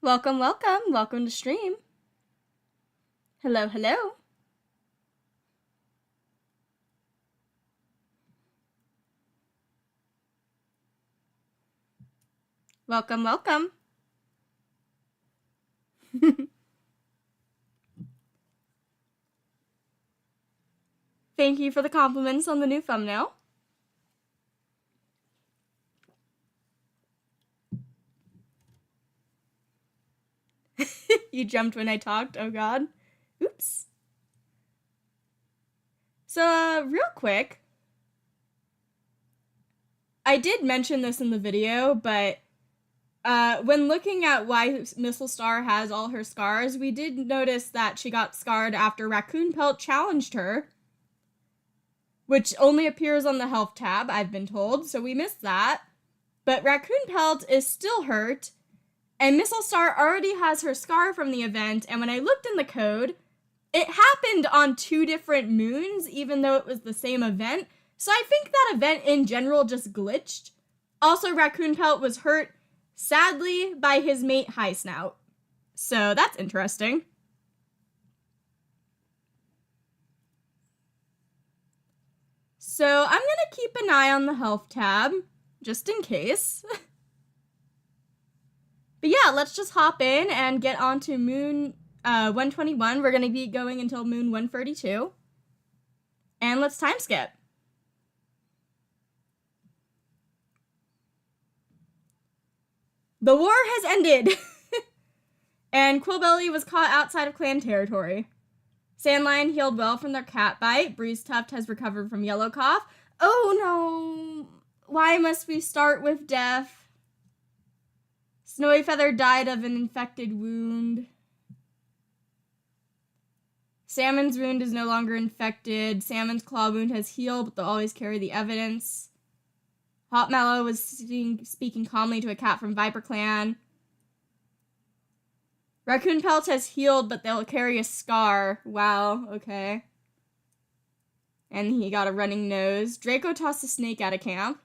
Welcome, welcome. Welcome to stream. Hello, hello. Welcome, welcome. Thank you for the compliments on the new thumbnail. You jumped when I talked. Oh god. Oops. So, real quick, I did mention this in the video, but when looking at why Mistlestar has all her scars, we did notice that she got scarred after Raccoon Pelt challenged her, which only appears on the health tab, I've been told, so we missed that. But Raccoon Pelt is still hurt, and Mistlestar already has her scar from the event, and when I looked in the code, it happened on 2 different moons, even though it was the same event, so I think that event in general just glitched. Also, Raccoon Pelt was hurt, sadly, by his mate High Snout. So that's interesting. So I'm gonna keep an eye on the health tab, just in case. But yeah, let's just hop in and get onto moon 121. We're gonna be going until moon 132. And let's time skip. The war has ended! And Quillbelly was caught outside of clan territory. Sandlion healed well from their cat bite. Breeze Tuft has recovered from yellow cough. Oh no! Why must we start with death? Snowy Feather died of an infected wound. Salmon's wound is no longer infected. Salmon's claw wound has healed, but they'll always carry the evidence. Hot Mallow was speaking calmly to a cat from Viper Clan. Raccoon Pelt has healed, but they'll carry a scar. Wow, okay. And he got a running nose. Draco tossed a snake out of camp.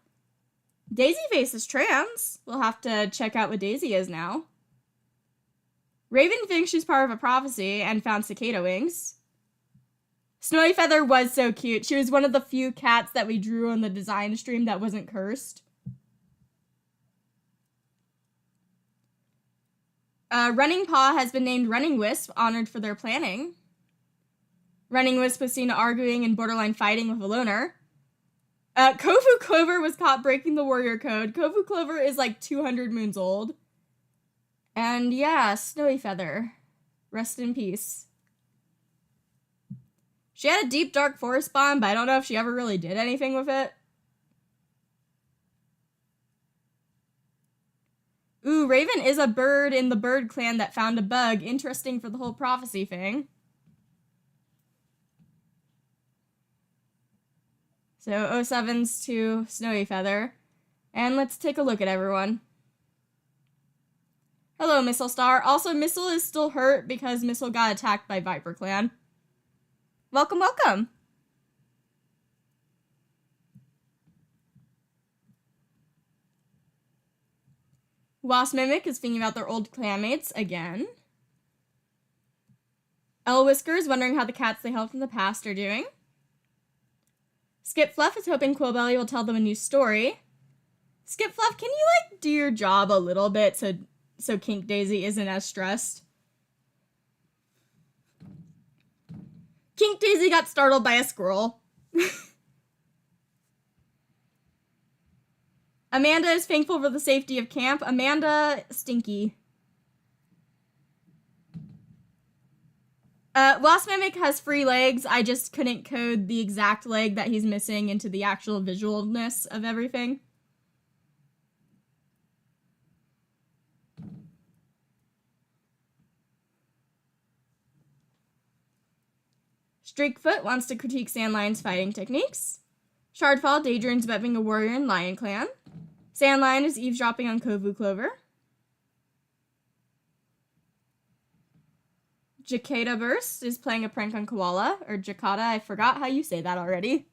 Daisy Face is trans. We'll have to check out what Daisy is now. Raven thinks she's part of a prophecy and found cicada wings. Snowy Feather was so cute. She was one of the few cats that we drew on the design stream that wasn't cursed. Running Paw has been named Running Wisp, honored for their planning. Running Wisp was seen arguing and borderline fighting with a loner. Kofu Clover was caught breaking the warrior code. Kofu Clover is like 200 moons old. And yeah, Snowy Feather. Rest in peace. She had a deep dark forest bomb, but I don't know if she ever really did anything with it. Ooh, Raven is a bird in the bird clan that found a bug. Interesting for the whole prophecy thing. So 07's to Snowy Feather. And let's take a look at everyone. Hello, Mistlestar. Also, Mistle is still hurt because Mistle got attacked by Viper Clan. Welcome, welcome. Wasp Mimic is thinking about their old clanmates again. El Whisker is wondering how the cats they held from the past are doing. Skip Fluff is hoping Quillbelly will tell them a new story. Skip Fluff, can you, like, do your job a little bit so Kink Daisy isn't as stressed? Kink Daisy got startled by a squirrel. Amanda is thankful for the safety of camp. Amanda, stinky. Wasp Mimic has 3 legs. I just couldn't code the exact leg that he's missing into the actual visualness of everything. Streakfoot wants to critique Sandlion's fighting techniques. Shardfall daydreams about being a warrior in Lion Clan. Sandlion is eavesdropping on Kovu Clover. Jacada Burst is playing a prank on Koala, or Jacada, I forgot how you say that already.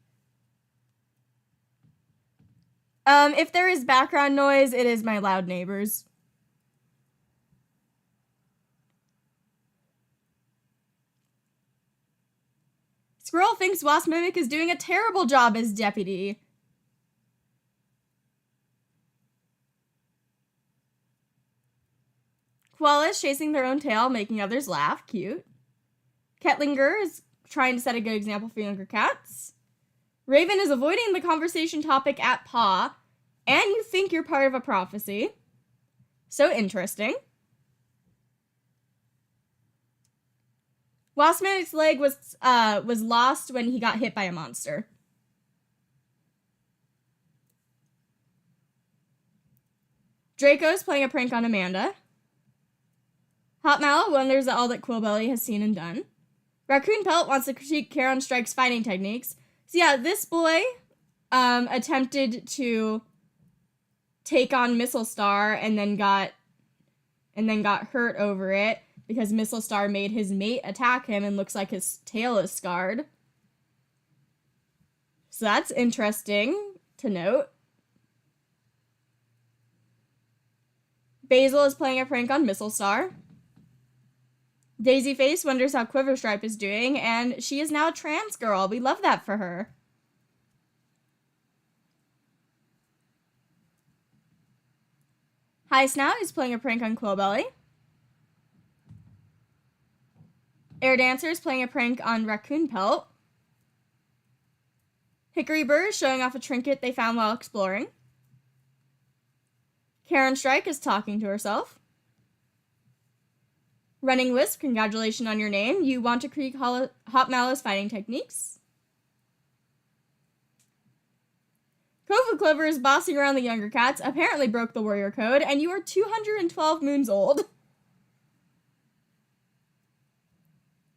If there is background noise, it is my loud neighbors. Squirrel thinks Wasp Mimic is doing a terrible job as deputy. Koala is chasing their own tail, making others laugh. Cute. Kettlinger is trying to set a good example for younger cats. Raven is avoiding the conversation topic at paw, and you think you're part of a prophecy. So interesting. Wasp Mimic's leg was lost when he got hit by a monster. Draco's playing a prank on Amanda. Hot Mallow wonders at all that Quillbelly has seen and done. Raccoon Pelt wants to critique Charon Strike's fighting techniques. So yeah, this boy attempted to take on Mistlestar and then got hurt over it because Mistlestar made his mate attack him and looks like his tail is scarred. So that's interesting to note. Basil is playing a prank on Mistlestar. Daisy Face wonders how Quiverstripe is doing, and she is now a trans girl. We love that for her. High Snout is playing a prank on Quillbelly. Air Dancer is playing a prank on Raccoon Pelt. Hickory Burr is showing off a trinket they found while exploring. Charon Strike is talking to herself. Running Wisp, congratulations on your name. You want to critique Hot Mallow's fighting techniques. Kofu Clover is bossing around the younger cats, apparently broke the warrior code, and you are 212 moons old.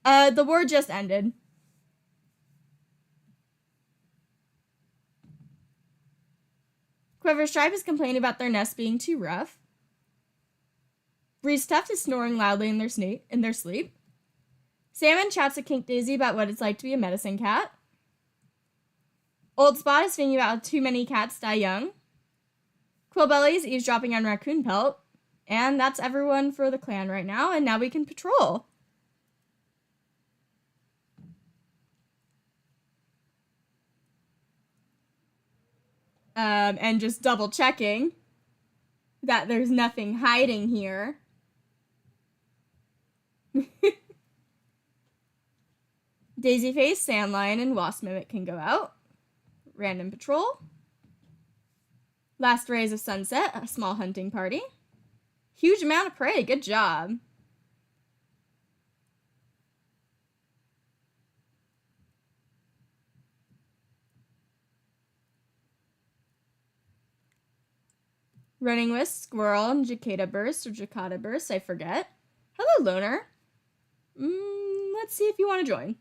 The war just ended. Quiverstripe is complaining about their nest being too rough. Breeze Tuft is snoring loudly in their sleep. Salmon chats with Kink Daisy about what it's like to be a medicine cat. Old Spot is thinking about how too many cats die young. Quillbelly is eavesdropping on Raccoon Pelt. And that's everyone for the clan right now, and now we can patrol. And just double checking that there's nothing hiding here. Daisy Face, Sandlion, and Wasp Mimic can go out. Random patrol. Last rays of sunset, a small hunting party. Huge amount of prey, good job. Running Wisp, Squirrel, and Jacada Burst, I forget. Hello, Loner. Let's see if you want to join.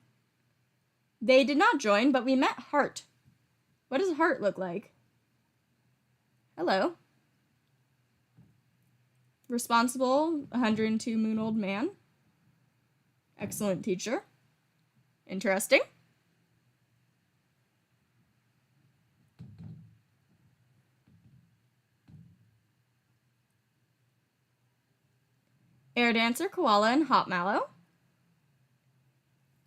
They did not join, but we met Heart. What does Heart look like? Hello. Responsible, 102 moon old man. Excellent teacher. Interesting. Air Dancer, Koala, and Hot Mallow.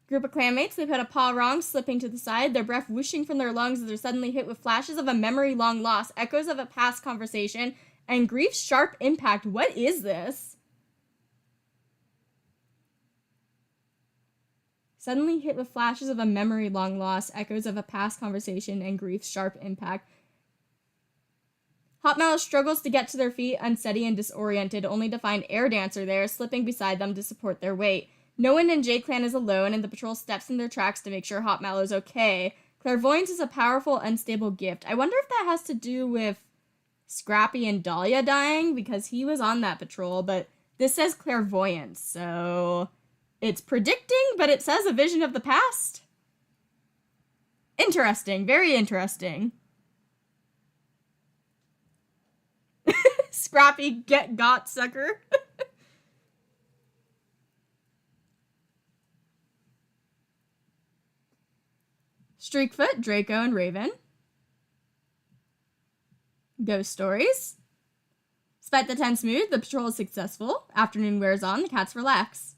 Group of clanmates, they put a paw wrong, slipping to the side, their breath whooshing from their lungs as they're suddenly hit with flashes of a memory long lost, echoes of a past conversation, and grief's sharp impact. What is this? Suddenly hit with flashes of a memory long lost, echoes of a past conversation, and grief's sharp impact. Hot Mallow struggles to get to their feet, unsteady and disoriented, only to find Air Dancer there, slipping beside them to support their weight. No one in JayClan is alone, and the patrol steps in their tracks to make sure Hot Mallow's okay. Clairvoyance is a powerful, unstable gift. I wonder if that has to do with Scrappy and Dahlia dying, because he was on that patrol, but this says clairvoyance, so it's predicting, but it says a vision of the past. Interesting, very interesting. Scrappy got sucker. Streakfoot, Draco, and Raven. Ghost stories. Despite the tense mood, the patrol is successful. Afternoon wears on, the cats relax.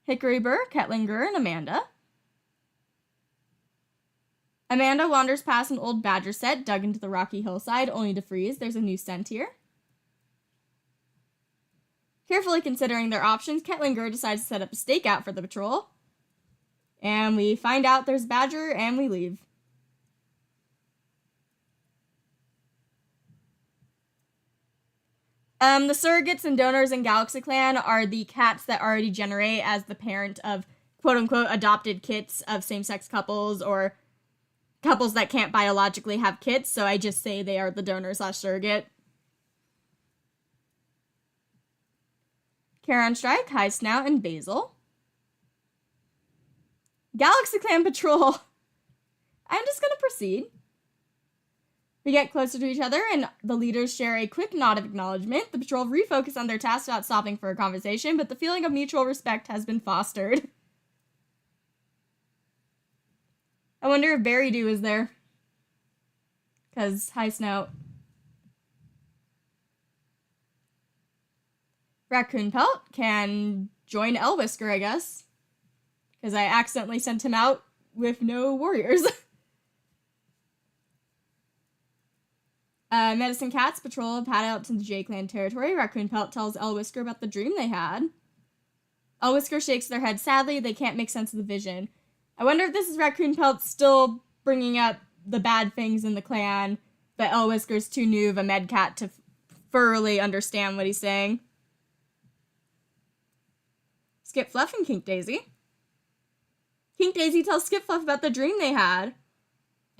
Hickory Burr, Kettlinger, and Amanda. Amanda wanders past an old badger set dug into the rocky hillside, only to freeze. There's a new scent here. Carefully considering their options, Kettlinger decides to set up a stakeout for the patrol. And we find out there's badger, and we leave. The surrogates and donors in JayClan are the cats that already generate as the parent of quote-unquote adopted kits of same-sex couples or couples that can't biologically have kids, so I just say they are the donor/surrogate. Karen Strike, High Snout, and Basil. JayClan Patrol. I'm just gonna proceed. We get closer to each other, and the leaders share a quick nod of acknowledgement. The patrol refocus on their task without stopping for a conversation, but the feeling of mutual respect has been fostered. I wonder if Berry Dew is there. Because High Snout. Raccoon Pelt can join Whisker, I guess. Because I accidentally sent him out with no warriors. Medicine Cats patrol pad out to the JayClan territory. Raccoon Pelt tells Whisker about the dream they had. Whisker shakes their head sadly. They can't make sense of the vision. I wonder if this is Raccoon Pelt still bringing up the bad things in the clan, but Whisker's too new of a med cat to thoroughly understand what he's saying. Skip Fluff and Kink Daisy. Kink Daisy tells Skip Fluff about the dream they had.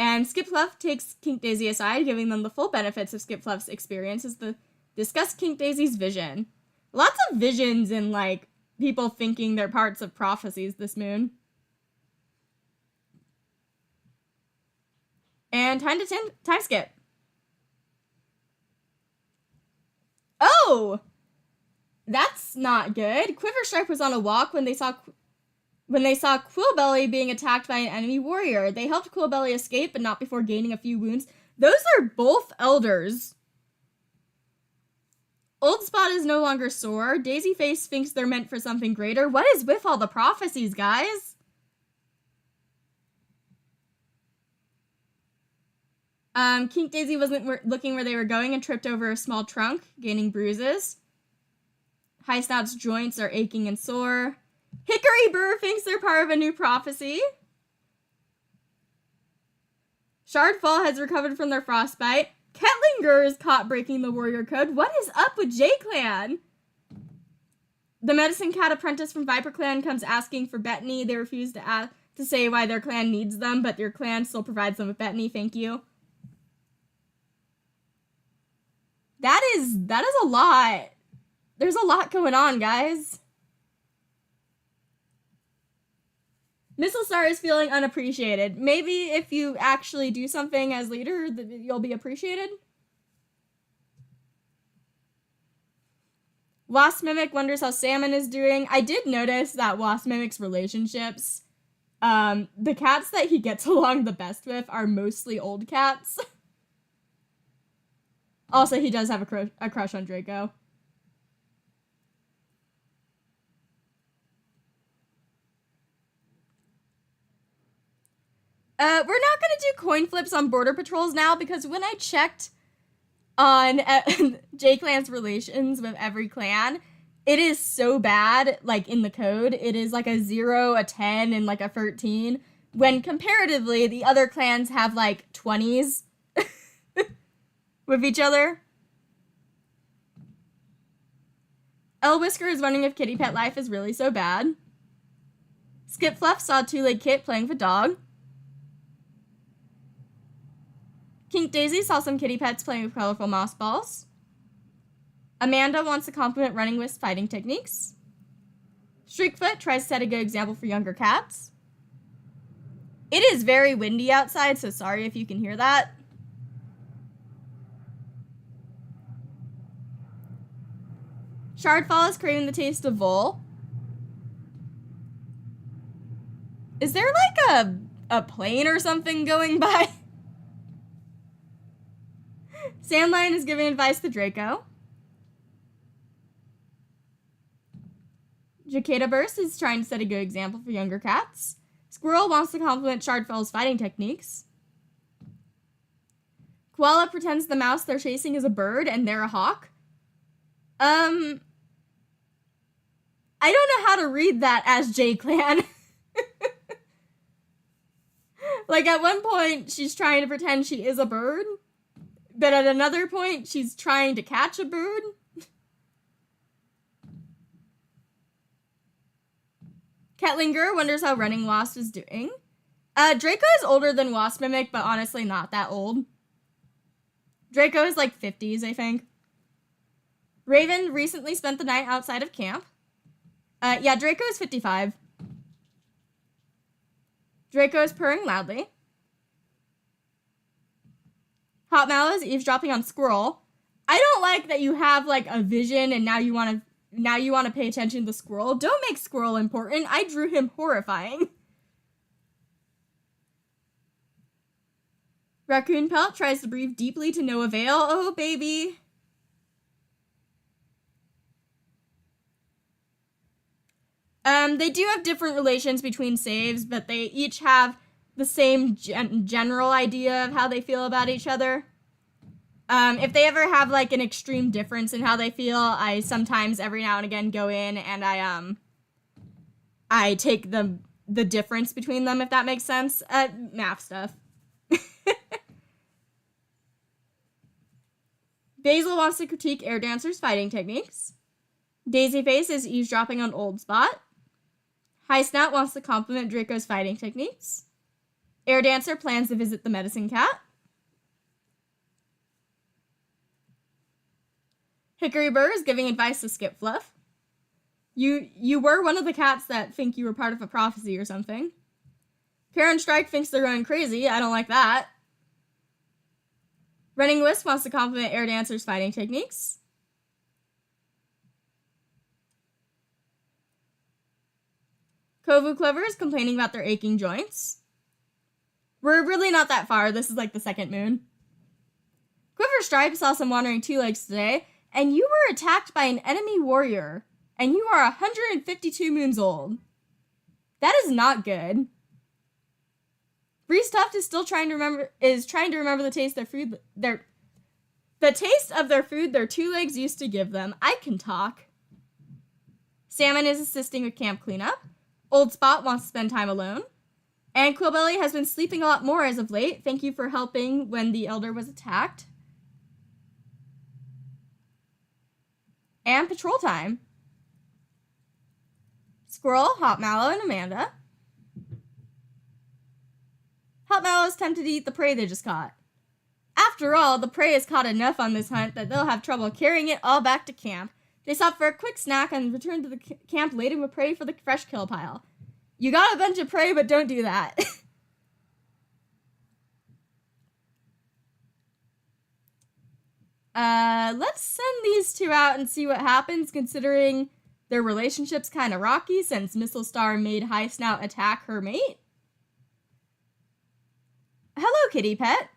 And Skip Fluff takes Kink Daisy aside, giving them the full benefits of Skip Fluff's experience as the discuss Kink Daisy's vision. Lots of visions and, like, people thinking they're parts of prophecies this moon. And time skip. Oh! That's not good. Quiverstripe was on a walk when they saw Quillbelly being attacked by an enemy warrior. They helped Quillbelly escape, but not before gaining a few wounds. Those are both elders. Old Spot is no longer sore. Daisy Face thinks they're meant for something greater. What is with all the prophecies, guys? Kink Daisy wasn't looking where they were going and tripped over a small trunk, gaining bruises. High Snout's joints are aching and sore. Hickory Burr thinks they're part of a new prophecy. Shardfall has recovered from their frostbite. Kettlinger is caught breaking the warrior code. What is up with JayClan? The Medicine Cat Apprentice from Viper Clan comes asking for Bettany. They refuse to say why their clan needs them, but their clan still provides them with Bettany. Thank you. That is a lot. There's a lot going on, guys. Mistlestar is feeling unappreciated. Maybe if you actually do something as leader, you'll be appreciated. Wasp Mimic wonders how Salmon is doing. I did notice that Wasp Mimic's relationships, the cats that he gets along the best with are mostly old cats. Also, he does have a crush on Draco. We're not going to do coin flips on border patrols now because when I checked on JayClan's relations with every clan, it is so bad, like, in the code. It is like a 0, a 10, and like a 13, when comparatively the other clans have like 20s with each other. Whisker is wondering if kitty pet life is really so bad. Skip Fluff saw Two-Leg Kit playing with dog. Kink Daisy saw some kitty pets playing with colorful moss balls. Amanda wants to compliment Running Wisp fighting techniques. Streakfoot tries to set a good example for younger cats. It is very windy outside, so sorry if you can hear that. Shardfall is craving the taste of Vol. Is there like a plane or something going by? Sandline is giving advice to Draco. Jacada Burst is trying to set a good example for younger cats. Squirrel wants to compliment Shardfell's fighting techniques. Koala pretends the mouse they're chasing is a bird and they're a hawk. I don't know how to read that as JayClan. Like, at one point, she's trying to pretend she is a bird, but at another point, she's trying to catch a bird. Ketlinger wonders how Running Wasp is doing. Draco is older than Wasp Mimic, but honestly not that old. Draco is like 50s, I think. Raven recently spent the night outside of camp. Yeah, Draco is 55. Draco is purring loudly. Hot Mallow is eavesdropping on Squirrel. I don't like that you have like a vision and now you want to pay attention to the squirrel. Don't make Squirrel important. I drew him horrifying. Raccoon Pelt tries to breathe deeply to no avail. Oh, baby. They do have different relations between saves, but they each have the same general idea of how they feel about each other. If they ever have like an extreme difference in how they feel, I sometimes every now and again go in and I take the difference between them, if that makes sense. Math stuff. Basil wants to critique Air Dancer's fighting techniques. Daisyface is eavesdropping on Old Spot. High Snout wants to compliment Draco's fighting techniques. Air Dancer plans to visit the medicine cat. Hickory Burr is giving advice to Skip Fluff. You were one of the cats that think you were part of a prophecy or something. Karen Strike thinks they're going crazy. I don't like that. Running Wisp wants to compliment Air Dancer's fighting techniques. Kovu Clover is complaining about their aching joints. We're really not that far. This is like the second moon. Quiver Stripe saw some wandering two legs today, and you were attacked by an enemy warrior, and you are 152 moons old. That is not good. Bree Stuffed is still trying to remember the taste of their food their two legs used to give them. I can talk. Salmon is assisting with camp cleanup. Old Spot wants to spend time alone. And Quillbelly has been sleeping a lot more as of late. Thank you for helping when the elder was attacked. And patrol time. Squirrel, Hot Mallow, and Amanda. Hot Mallow is tempted to eat the prey they just caught. After all, the prey has caught enough on this hunt that they'll have trouble carrying it all back to camp. They stop for a quick snack and return to the camp laden with prey for the fresh kill pile. You got a bunch of prey, but don't do that. Let's send these two out and see what happens, considering their relationship's kind of rocky since Mistlestar made High Snout attack her mate. Hello, kitty pet.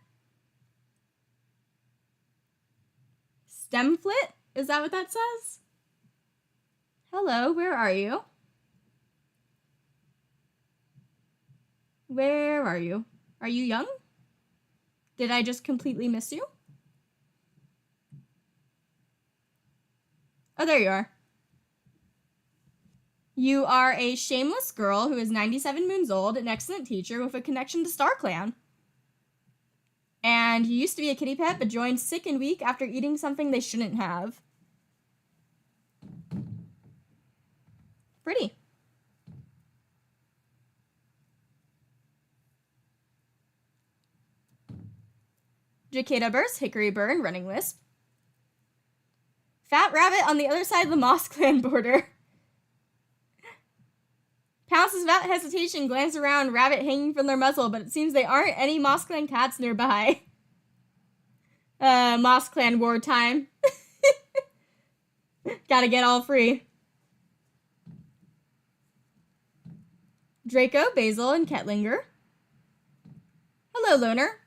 Stemflit? Is that what that says? Hello, where are you? Where are you? Are you young? Did I just completely miss you? Oh, there you are. You are a shameless girl who is 97 moons old, an excellent teacher with a connection to StarClan. And you used to be a kitty pet, but joined sick and weak after eating something they shouldn't have. Pretty. Jacada Burst, Hickory Burr, and Running Wisp. Fat Rabbit on the other side of the Moss Clan border. Pounces without hesitation, glance around, Rabbit hanging from their muzzle, but it seems they aren't any Moss Clan cats nearby. Moss Clan wartime. Gotta get all free. Draco, Basil, and Ketlinger. Hello, Loner.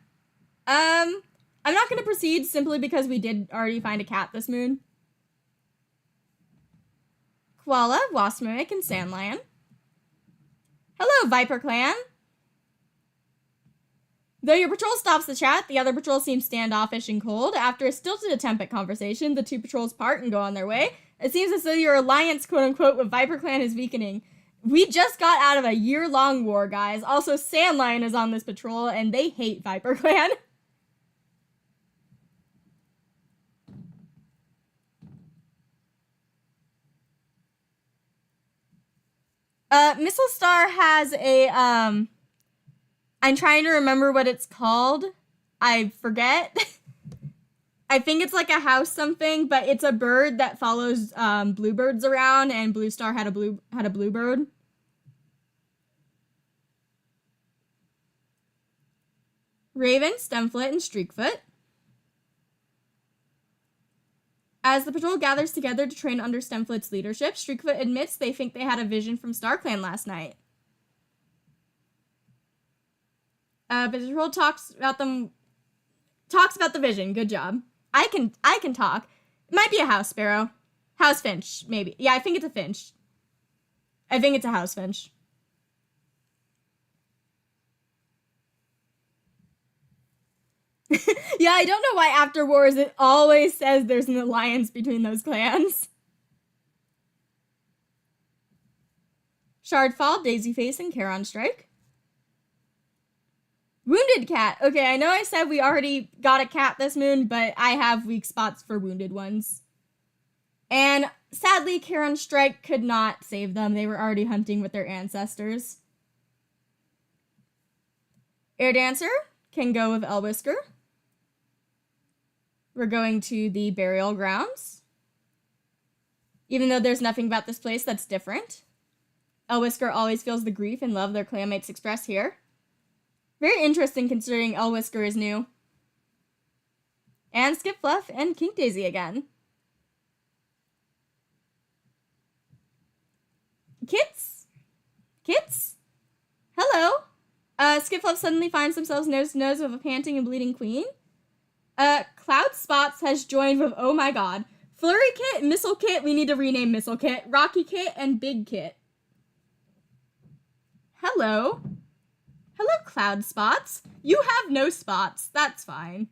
I'm not gonna proceed simply because we did already find a cat this moon. Koala, Wasp Mimic, and Sandlion. Hello, Viper Clan. Though your patrol stops the chat, the other patrol seems standoffish and cold. After a stilted attempt at conversation, the two patrols part and go on their way. It seems as though your alliance, quote-unquote, with Viper Clan is weakening. We just got out of a year-long war, guys. Also, Sandlion is on this patrol, and they hate Viper Clan. Mistlestar has a, I'm trying to remember what it's called. I forget. I think it's like a house something, but it's a bird that follows bluebirds around, and Bluestar had a bluebird. Raven, Stemfoot, and Streakfoot. As the patrol gathers together to train under Stemfoot's leadership, Streakfoot admits they think they had a vision from StarClan last night. But the patrol talks about the vision. Good job. I can talk. It might be a house sparrow. House finch, maybe. Yeah, I think it's a finch. I think it's a house finch. Yeah, I don't know why after wars it always says there's an alliance between those clans. Shardfall, Daisyface, and Charon Strike. Wounded cat. Okay, I know I said we already got a cat this moon, but I have weak spots for wounded ones. And sadly, Charon Strike could not save them. They were already hunting with their ancestors. Air Dancer can go with Elwhisker. We're going to the burial grounds. Even though there's nothing about this place that's different. Elwhisker always feels the grief and love their clanmates express here. Very interesting considering Elwhisker is new. And Skip Fluff and Kink Daisy again. Kits? Hello? Skip Fluff suddenly finds themselves nose to nose with a panting and bleeding queen. Cloud Spots has joined with, oh my god, Flurry Kit, Missile Kit, we need to rename Missile Kit, Rocky Kit, and Big Kit. Hello? Hello, Cloud Spots. You have no spots. That's fine.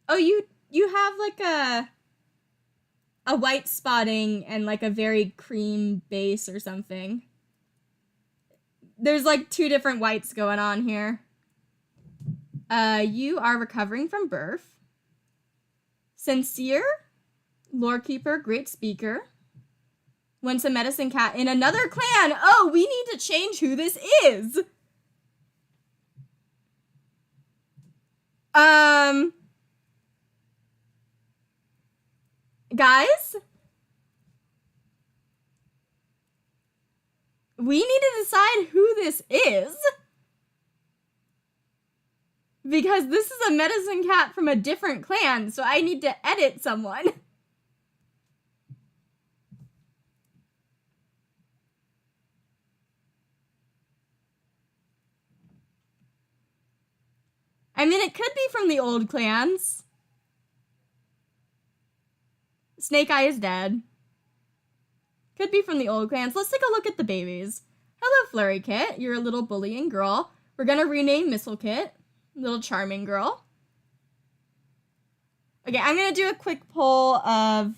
Oh, you have like a white spotting and like a very cream base or something. There's like two different whites going on here. You are recovering from birth. Sincere, Lorekeeper, Great Speaker. Once a medicine cat in another clan. Oh, we need to change who this is. Guys? We need to decide who this is. Because this is a medicine cat from a different clan, so I need to edit someone. I mean, it could be from the old clans. Snake Eye is dead. Could be from the old clans. Let's take a look at the babies. Hello, Flurry Kit. You're a little bullying girl. We're gonna rename Missile Kit. Little charming girl. Okay, I'm gonna do a quick poll of...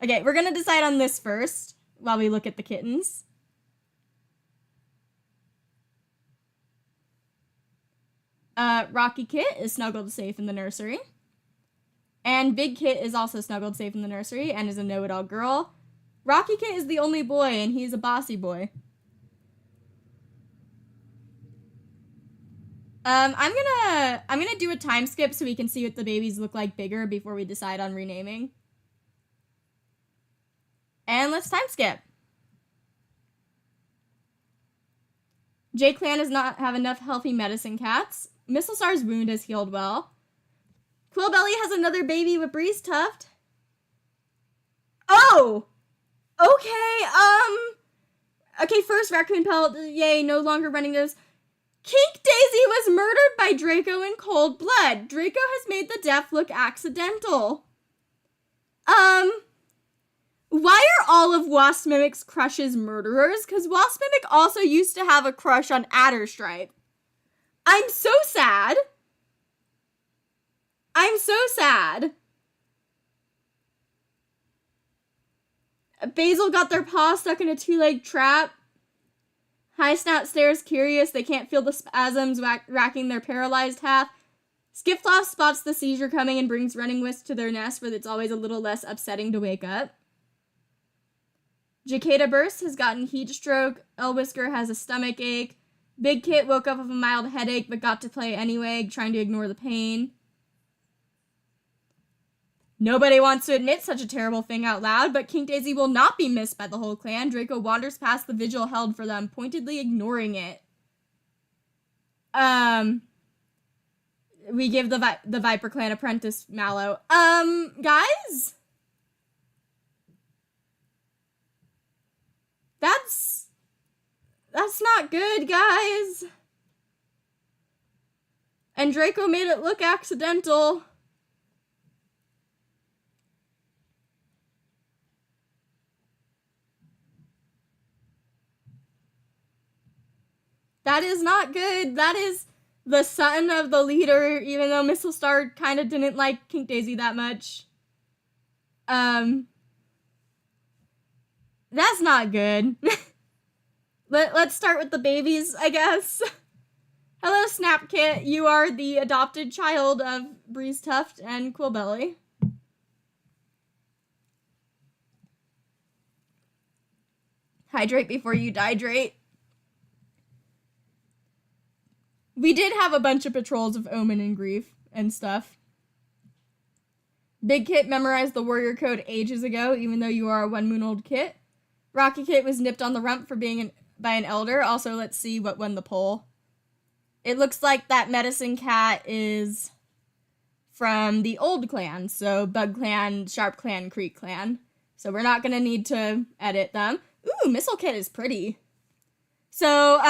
Okay, we're gonna decide on this first while we look at the kittens. Rocky Kit is snuggled safe in the nursery. And Big Kit is also snuggled safe in the nursery and is a know-it-all girl. Rocky Kit is the only boy and he's a bossy boy. I'm gonna do a time skip so we can see what the babies look like bigger before we decide on renaming. And let's time skip. JayClan does not have enough healthy medicine cats. Mistlestar's wound has healed well. Quillbelly has another baby with Breeze Tuft. Oh! Okay, first Raccoon Pelt, yay, no longer running this. Kink Daisy was murdered by Draco in cold blood. Draco has made the death look accidental. Why are all of Wasp Mimic's crushes murderers? Because Wasp Mimic also used to have a crush on Adderstripe. I'm so sad. I'm so sad. Basil got their paw stuck in a two-leg trap. High Snout stares curious. They can't feel the spasms racking their paralyzed half. Skipfloss spots the seizure coming and brings Running Wisp to their nest, where it's always a little less upsetting to wake up. Jacada Burst has gotten heat stroke. Elwhisker has a stomach ache. Big Kit woke up with a mild headache but got to play anyway, trying to ignore the pain. Nobody wants to admit such a terrible thing out loud, but Kink Daisy will not be missed by the whole clan. Draco wanders past the vigil held for them, pointedly ignoring it. We give the Viper Clan Apprentice Mallow. Guys? That's not good, guys. And Draco made it look accidental. That is not good. That is the son of the leader, even though Mistlestar kind of didn't like Kink Daisy that much. That's not good. Let's start with the babies, I guess. Hello, Snapkit. You are the adopted child of Breeze Tuft and Quillbelly. Hydrate before you dihydrate. We did have a bunch of patrols of Omen and Grief and stuff. Big Kit memorized the warrior code ages ago, even though you are a 1 moon old kit. Rocky Kit was nipped on the rump for being by an elder. Also, let's see what won the poll. It looks like that medicine cat is from the old clan. So Bug Clan, Sharp Clan, Creek Clan. So we're not going to need to edit them. Ooh, Missile Kit is pretty. So,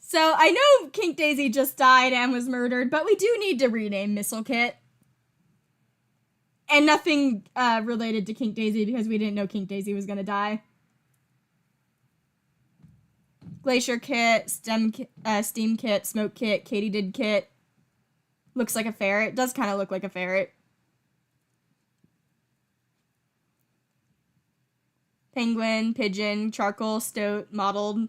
So I know Kink Daisy just died and was murdered, but we do need to rename Missile Kit. And nothing related to Kink Daisy because we didn't know Kink Daisy was going to die. Glacier Kit, Steam Kit, Smoke Kit, Katydid Kit. Looks like a ferret. Does kind of look like a ferret. Penguin, Pigeon, Charcoal, Stoat, Mottled.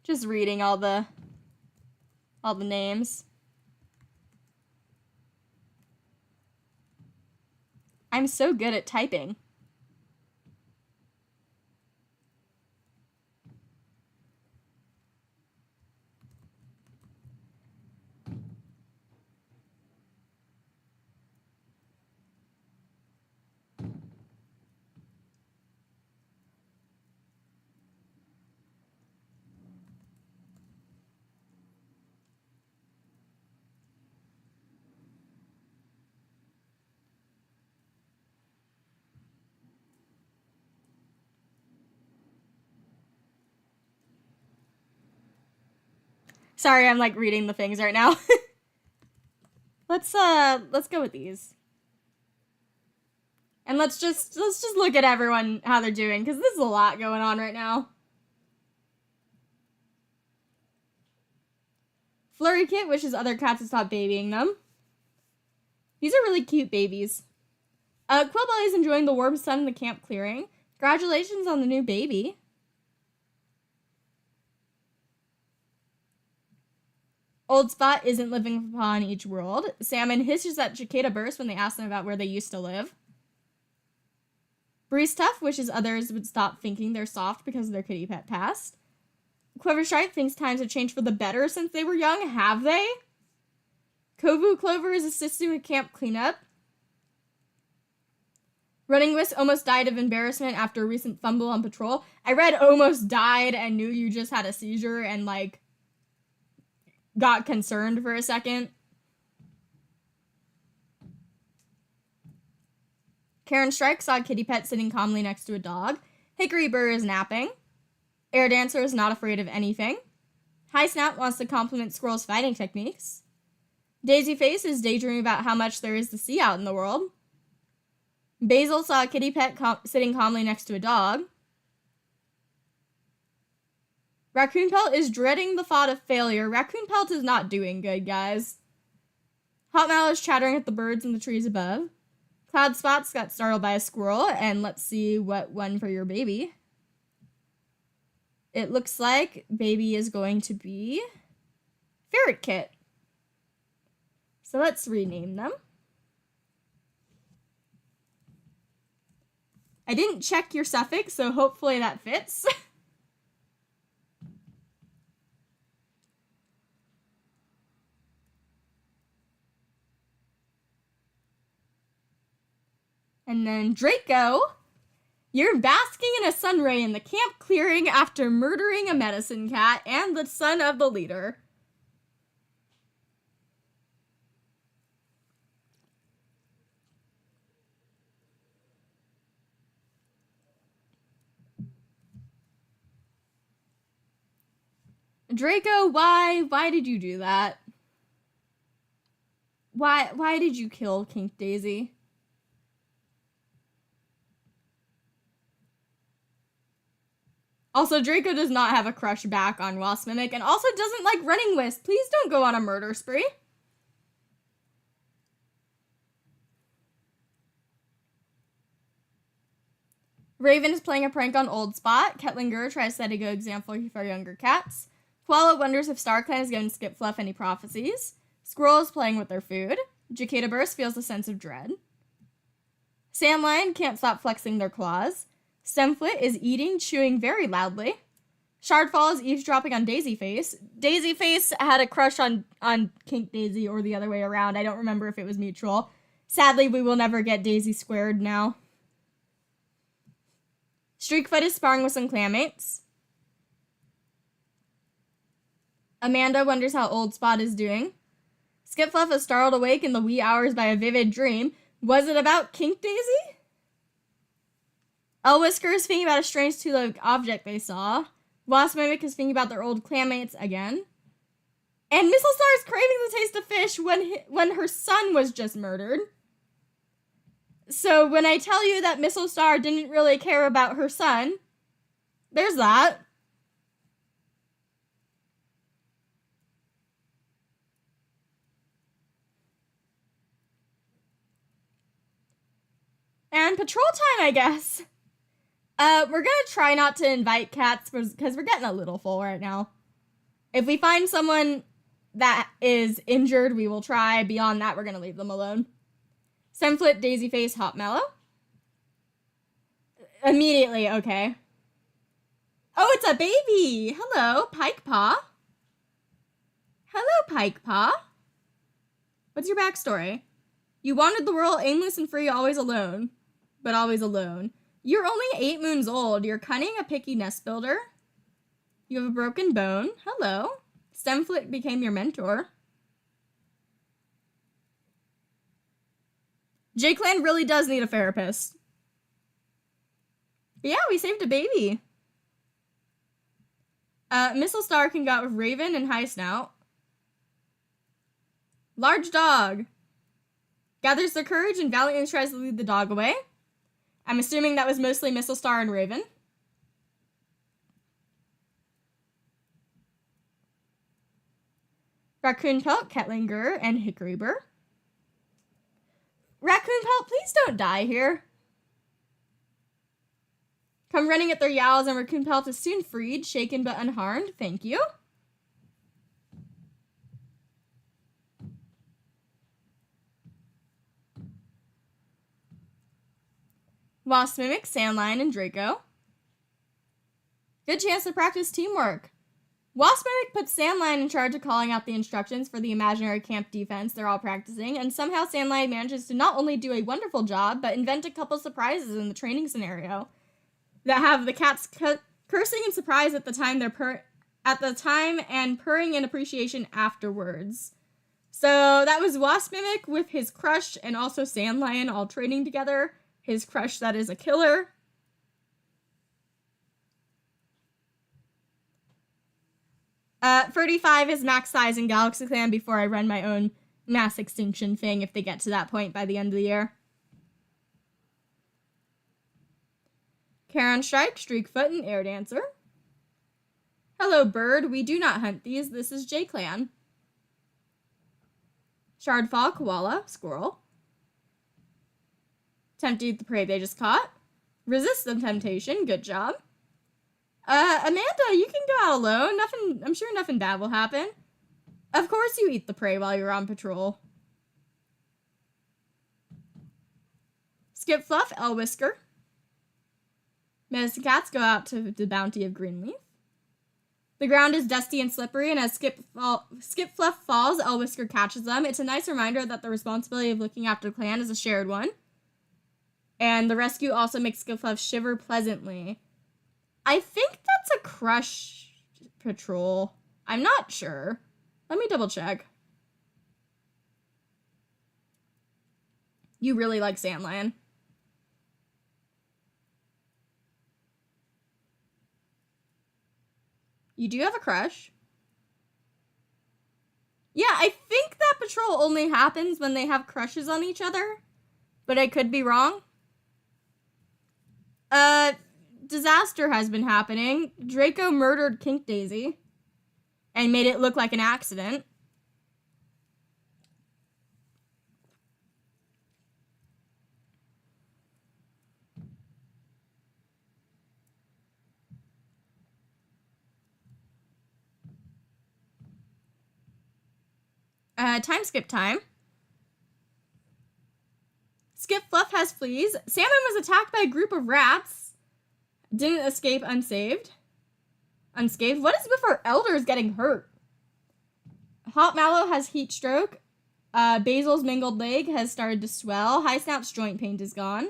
Just reading all the names. I'm so good at typing. Sorry, I'm like reading the things right now. Let's go with these. And let's just look at everyone, how they're doing, because there's a lot going on right now. Flurry Kit wishes other cats to stop babying them. These are really cute babies. Quillbelly's enjoying the warm sun in the camp clearing. Congratulations on the new baby. Old Spot isn't living upon each world. Salmon hisses at Jacada Burst when they ask them about where they used to live. Breeze Tuff wishes others would stop thinking they're soft because of their kitty pet past. Quiverstripe thinks times have changed for the better since they were young. Have they? Kovu Clover is assisting with camp cleanup. Running Wisp almost died of embarrassment after a recent fumble on patrol. I read almost died and knew you just had a seizure and, like, got concerned for a second. Karen Strike saw a kitty pet sitting calmly next to a dog. Hickory Burr is napping. Air Dancer is not afraid of anything. High Snout wants to compliment Squirrel's fighting techniques. Daisy Face is daydreaming about how much there is to see out in the world. Basil saw a kitty pet sitting calmly next to a dog. Raccoon Pelt is dreading the thought of failure. Raccoon Pelt is not doing good, guys. Hot Mallow is chattering at the birds in the trees above. Cloud Spots got startled by a squirrel, and let's see what won for your baby. It looks like baby is going to be Ferret Kit. So let's rename them. I didn't check your suffix, so hopefully that fits. And then Draco, you're basking in a sun ray in the camp clearing after murdering a medicine cat and the son of the leader. Draco, why did you do that? Why did you kill Kink Daisy? Also, Draco does not have a crush back on Wasp Mimic and also doesn't like Running Wisp. Please don't go on a murder spree. Raven is playing a prank on Old Spot. Kettlinger tries to set a good example for younger cats. Koala wonders if StarClan is going to skip Fluff any prophecies. Squirrel is playing with their food. Jacada Burst feels a sense of dread. Sandlion can't stop flexing their claws. Stemflit is eating, chewing very loudly. Shardfall is eavesdropping on Daisy Face. Daisy Face had a crush on Kink Daisy or the other way around. I don't remember if it was mutual. Sadly, we will never get Daisy squared now. Streakfoot is sparring with some clanmates. Amanda wonders how Old Spot is doing. Skipfluff is startled awake in the wee hours by a vivid dream. Was it about Kink Daisy? Elwhisker is thinking about a strange two-legged object they saw. Wasp Mimic is thinking about their old clanmates again. And Mistlestar is craving the taste of fish when her son was just murdered. So when I tell you that Mistlestar didn't really care about her son, there's that. And patrol time, I guess. We're gonna try not to invite cats because we're getting a little full right now. If we find someone that is injured, we will try. Beyond that, we're gonna leave them alone. Stemflit, Daisy Face, Hot Mallow. Immediately, okay. Oh, it's a baby! Hello, Pike Paw. Hello, Pike Paw. What's your backstory? You wanted the world aimless and free, always alone. But always alone. You're only 8 moons old. You're cunning, a picky nest builder. You have a broken bone. Hello. Stemflit became your mentor. JayClan really does need a therapist. But yeah, we saved a baby. Mistlestar can go out with Raven and High Snout. Large dog. Gathers their courage and valiantly tries to lead the dog away. I'm assuming that was mostly Mistlestar and Raven. Raccoon Pelt, Kettlinger, and Hickory Burr. Raccoon Pelt, please don't die here. Come running at their yowls, and Raccoon Pelt is soon freed, shaken but unharmed. Thank you. Wasp Mimic, Sandlion, and Draco. Good chance to practice teamwork. Waspmimic puts Sandline in charge of calling out the instructions for the imaginary camp defense they're all practicing, and somehow Sandline manages to not only do a wonderful job, but invent a couple surprises in the training scenario that have the cats cursing in surprise at the time and purring in appreciation afterwards. So that was Waspmimic with his crush and also Sandlion all training together. His crush that is a killer. 35 is max size in Galaxy Clan before I run my own mass extinction thing if they get to that point by the end of the year. Karen Strike, Streakfoot, and Air Dancer. Hello, bird. We do not hunt these. This is JayClan. Shardfall, Koala, Squirrel. Tempt to eat the prey they just caught. Resist the temptation. Good job. Amanda, you can go out alone. I'm sure nothing bad will happen. Of course you eat the prey while you're on patrol. Skip Fluff, Elwhisker. Medicine Cats go out to the bounty of Greenleaf. The ground is dusty and slippery, and as Skip Fluff falls, Elwhisker catches them. It's a nice reminder that the responsibility of looking after the clan is a shared one. And the rescue also makes Skip Fluff shiver pleasantly. I think that's a crush patrol. I'm not sure. Let me double check. You really like Sandlion. You do have a crush. Yeah, I think that patrol only happens when they have crushes on each other. But I could be wrong. Disaster has been happening. Draco murdered Kink Daisy. And made it look like an accident. Time skip time. Skip Fluff has fleas. Salmon was attacked by a group of rats. Didn't escape unscathed. What is with our elders getting hurt? Hot Mallow has heat stroke. Basil's mangled leg has started to swell. High Snout's joint pain is gone.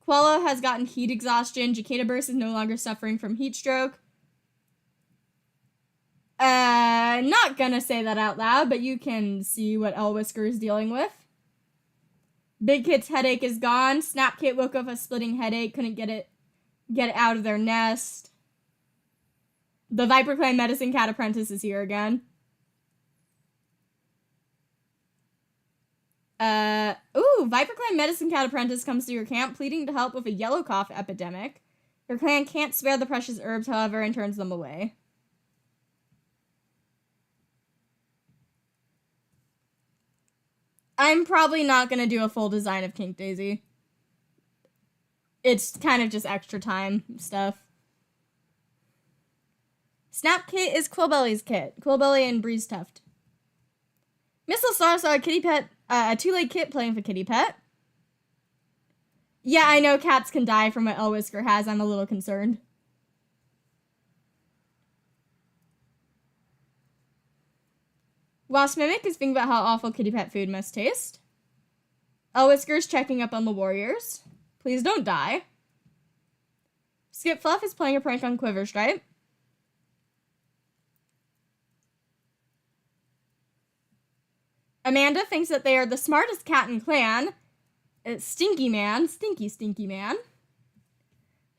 Quella has gotten heat exhaustion. Jacada Burst is no longer suffering from heat stroke. Not gonna say that out loud, but you can see what Elwhisker is dealing with. Big Kit's headache is gone. Snap Kit woke up with a splitting headache, couldn't get it out of their nest. The Viper Clan Medicine Cat Apprentice is here again. Viper Clan Medicine Cat Apprentice comes to your camp, pleading to help with a yellow cough epidemic. Your clan can't spare the precious herbs, however, and turns them away. I'm probably not going to do a full design of Kink Daisy. It's kind of just extra time stuff. Snap Kit is Quillbelly's kit. Quillbelly and Breeze Tuft. Mistlestar saw a kitty pet, a two-leg kit playing for kitty pet. Yeah, I know cats can die from what Elwhisker has. I'm a little concerned. Waspmimic is thinking about how awful kitty pet food must taste. Elwhisker's checking up on the warriors. Please don't die. Skip Fluff is playing a prank on Quiverstripe. Amanda thinks that they are the smartest cat in clan. It's Stinky Man. Stinky Man.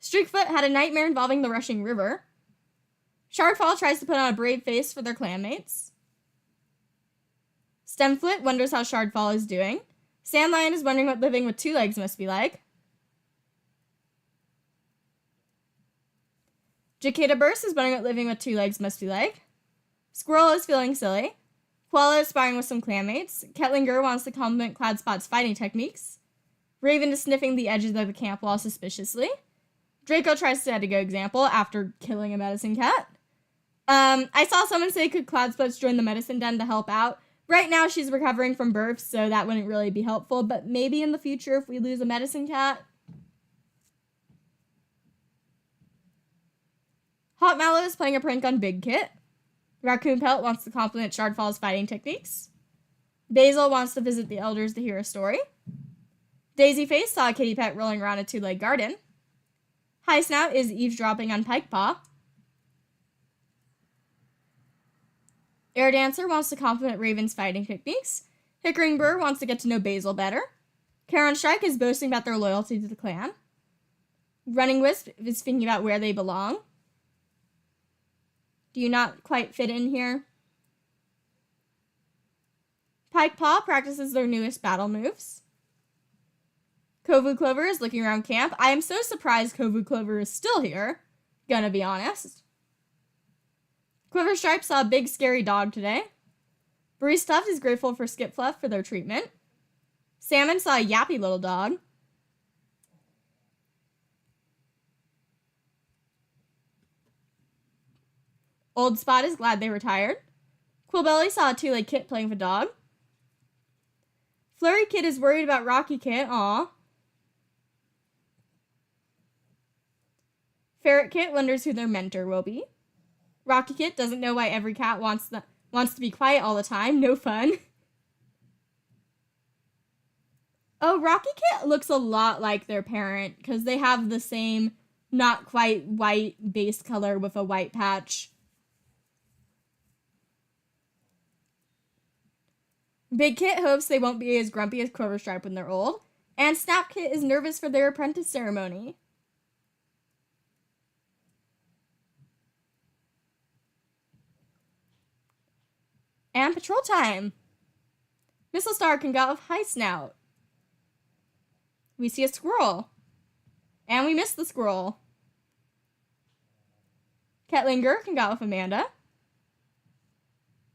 Streakfoot had a nightmare involving the rushing river. Shardfall tries to put on a brave face for their clanmates. Stemflit wonders how Shardfall is doing. Sandlion is wondering what living with two legs must be like. Jacada Burst is wondering what living with two legs must be like. Squirrel is feeling silly. Koala is sparring with some clanmates. Kettlinger wants to compliment Cloudspot's fighting techniques. Raven is sniffing the edges of the camp wall suspiciously. Draco tries to set a good example after killing a medicine cat. I saw someone say, could Cloudspot join the medicine den to help out? Right now she's recovering from birth, so that wouldn't really be helpful, but maybe in the future if we lose a medicine cat. Hot Mallow is playing a prank on Big Kit. Raccoon Pelt wants to compliment Shardfall's fighting techniques. Basil wants to visit the elders to hear a story. Daisy Face saw a kitty pet rolling around a two-legged garden. High Snout is eavesdropping on Pike Paw. Air Dancer wants to compliment Raven's fighting techniques. Hickering Burr wants to get to know Basil better. Karen Strike is boasting about their loyalty to the clan. Running Wisp is thinking about where they belong. Do you not quite fit in here? Pike Paw practices their newest battle moves. Kovu Clover is looking around camp. I am so surprised Kovu Clover is still here. Gonna be honest. Quiver Stripe saw a big scary dog today. Bree Stuffed is grateful for Skip Fluff for their treatment. Salmon saw a yappy little dog. Old Spot is glad they retired. Quillbelly saw a two-legged kit playing with a dog. Flurry Kit is worried about Rocky Kit. Aw. Ferret Kit wonders who their mentor will be. Rocky Kit doesn't know why every cat wants to be quiet all the time. No fun. Oh, Rocky Kit looks a lot like their parent because they have the same not quite white base color with a white patch. Big Kit hopes they won't be as grumpy as Quiver Stripe when they're old. And Snap Kit is nervous for their apprentice ceremony. And patrol time! Mistlestar can go with High Snout. We see a squirrel. And we miss the squirrel. Ketlinger can go with Amanda.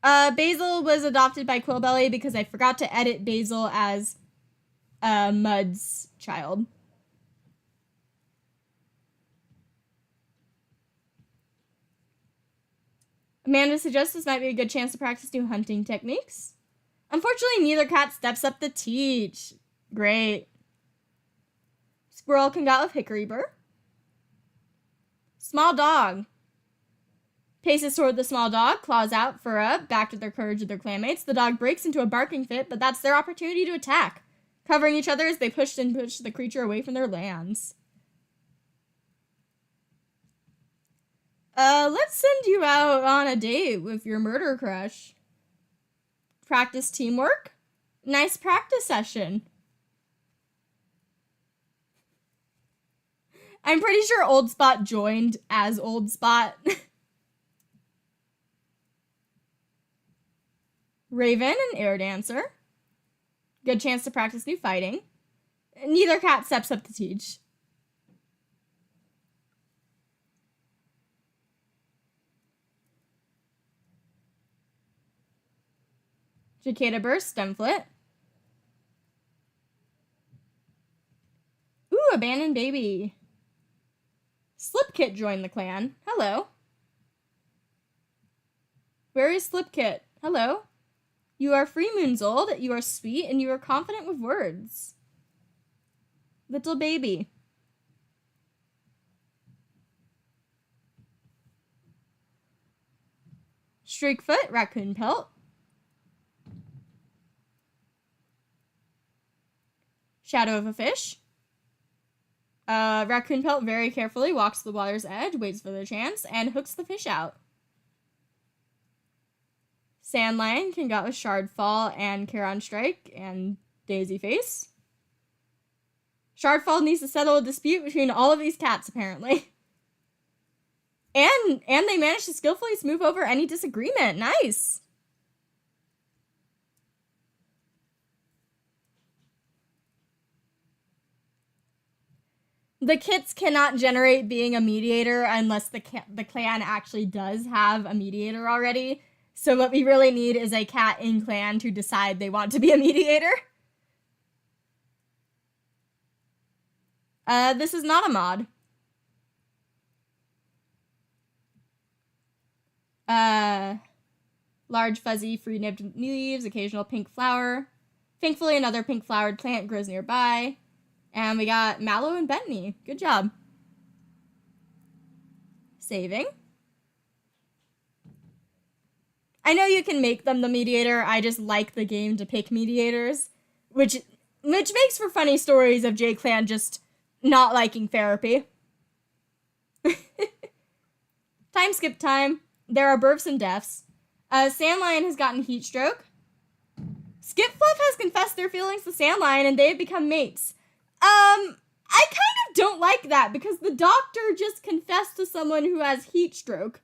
Basil was adopted by Quillbelly because I forgot to edit Basil as Mud's child. Amanda suggests this might be a good chance to practice new hunting techniques. Unfortunately, neither cat steps up to teach. Great. Squirrel can go with Hickory Burr. Small dog. Paces toward the small dog, claws out, fur up, back to their courage of their clanmates. The dog breaks into a barking fit, but that's their opportunity to attack. Covering each other as they push the creature away from their lands. Let's send you out on a date with your murder crush. Practice teamwork? Nice practice session. I'm pretty sure Old Spot joined as Old Spot. Raven and Air Dancer. Good chance to practice new fighting. Neither cat steps up to teach. Cicada Burst, Stemflit. Ooh, Abandoned Baby. Slipkit joined the clan. Hello. Where is Slipkit? Hello. You are 3 moons old, you are sweet, and you are confident with words. Little baby. Streakfoot, Raccoon Pelt. Shadow of a Fish. Raccoon Pelt very carefully walks to the water's edge, waits for their chance, and hooks the fish out. Sandlion can go with Shardfall and Charon Strike and Daisy Face. Shardfall needs to settle a dispute between all of these cats, apparently. And they managed to skillfully smooth over any disagreement. Nice! The kits cannot generate being a mediator unless the clan actually does have a mediator already. So what we really need is a cat in clan to decide they want to be a mediator. This is not a mod. Large fuzzy free-nibbed leaves, occasional pink flower. Thankfully, another pink flowered plant grows nearby. And we got Mallow and Bentley. Good job. Saving. I know you can make them the mediator. I just like the game to pick mediators, which makes for funny stories of JayClan just not liking therapy. Time skip time. There are births and deaths. Sandlion has gotten heat stroke. Skipfluff has confessed their feelings to Sandlion and they have become mates. I kind of don't like that because the doctor just confessed to someone who has heat stroke.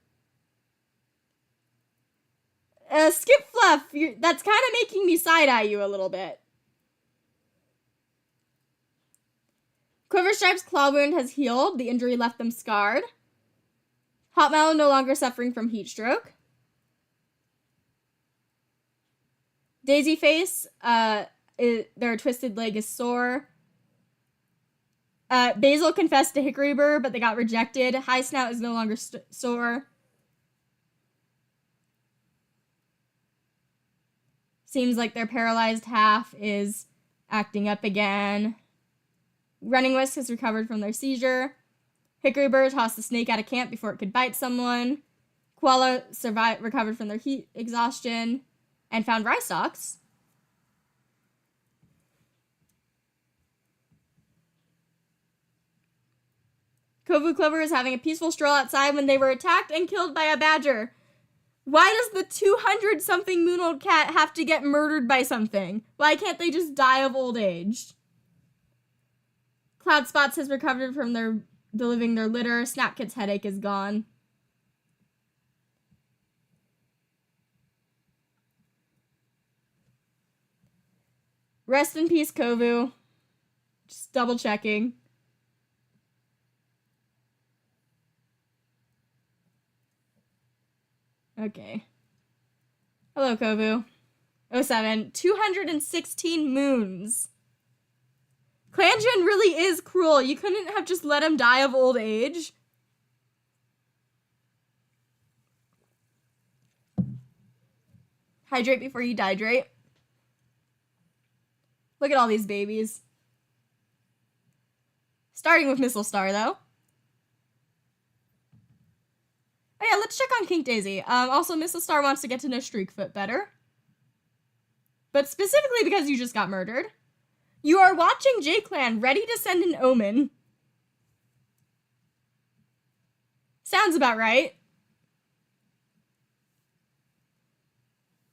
Skipfluff, that's kind of making me side-eye you a little bit. Quiverstripe's claw wound has healed. The injury left them scarred. Hot Mallow no longer suffering from heat stroke. Daisy Face, their twisted leg is sore. Basil confessed to Hickory Burr, but they got rejected. High Snout is no longer sore. Seems like their paralyzed half is acting up again. Running Whisk has recovered from their seizure. Hickory Burr tossed the snake out of camp before it could bite someone. Koala recovered from their heat exhaustion and found rice stalks. Kovu Clover is having a peaceful stroll outside when they were attacked and killed by a badger. Why does the 200-something moon-old cat have to get murdered by something? Why can't they just die of old age? Cloud Spots has recovered from delivering their litter. Snapkit's headache is gone. Rest in peace, Kovu. Just double checking. Okay. Hello, Kovu. 07. 216 moons. Clanjun really is cruel. You couldn't have just let him die of old age. Hydrate before you dehydrate. Look at all these babies. Starting with Mistlestar, though. Oh yeah, let's check on Kink Daisy. Also, Mistlestar wants to get to know Streakfoot better. But specifically because you just got murdered. You are watching JayClan ready to send an omen. Sounds about right.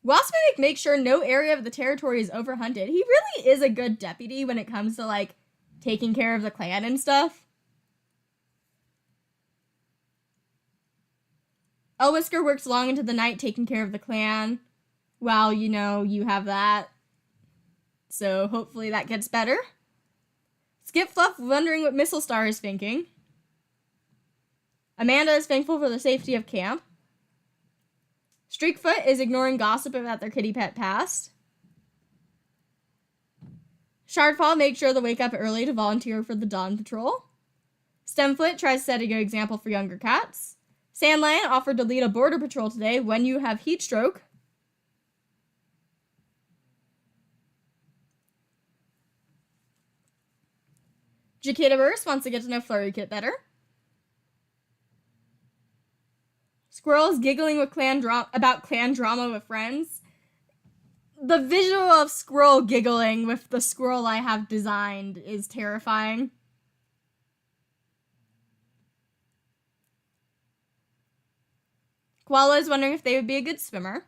Waspinic makes sure no area of the territory is overhunted. He really is a good deputy when it comes to, like, taking care of the clan and stuff. Elwhisker works long into the night taking care of the clan. Well, you know, you have that. So hopefully that gets better. Skipfluff wondering what Mistlestar is thinking. Amanda is thankful for the safety of camp. Streakfoot is ignoring gossip about their kitty pet past. Shardfall makes sure to wake up early to volunteer for the Dawn Patrol. Stemfoot tries to set a good example for younger cats. Sandlion offered to lead a border patrol today when you have heat stroke. Jacidaverse wants to get to know Flurry Kit better. Squirrel is giggling with about clan drama with friends. The visual of Squirrel giggling with the squirrel I have designed is terrifying. Koala is wondering if they would be a good swimmer.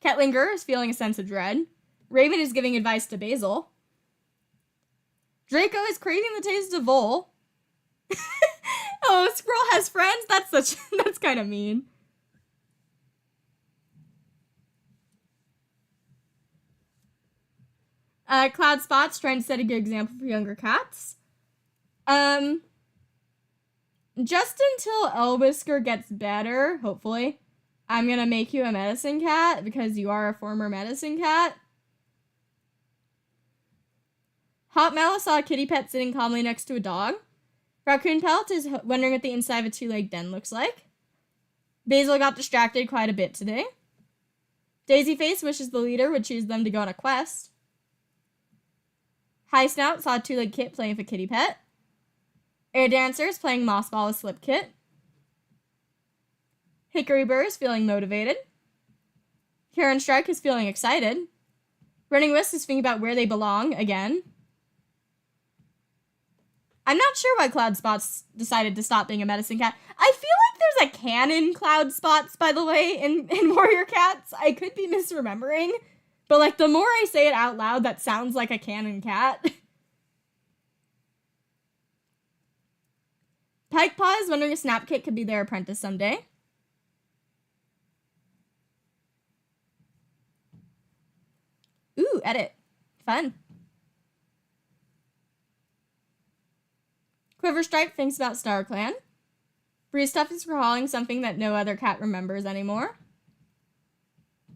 Ketlinger is feeling a sense of dread. Raven is giving advice to Basil. Draco is craving the taste of Vol. Oh, Squirrel has friends? That's kind of mean. Cloud Spots trying to set a good example for younger cats. Just until Elwhisker gets better, hopefully, I'm gonna make you a medicine cat because you are a former medicine cat. Hot Mallow saw a kitty pet sitting calmly next to a dog. Raccoon Pelt is wondering what the inside of a two-legged den looks like. Basil got distracted quite a bit today. Daisy Face wishes the leader would choose them to go on a quest. High Snout saw a two-legged kit playing with a kitty pet. Air Dancer is playing Moss Ball with Slip Kit. Hickory Burr is feeling motivated. Karen Strike is feeling excited. Running Wisp is thinking about where they belong again. I'm not sure why Cloud Spots decided to stop being a medicine cat. I feel like there's a canon Cloud Spots, by the way, in Warrior Cats. I could be misremembering. But, like, the more I say it out loud, that sounds like a canon cat. Pikepaw is wondering if Snapkit could be their apprentice someday. Ooh, edit. Fun. Quiverstripe thinks about StarClan. Breezestuff is recalling something that no other cat remembers anymore.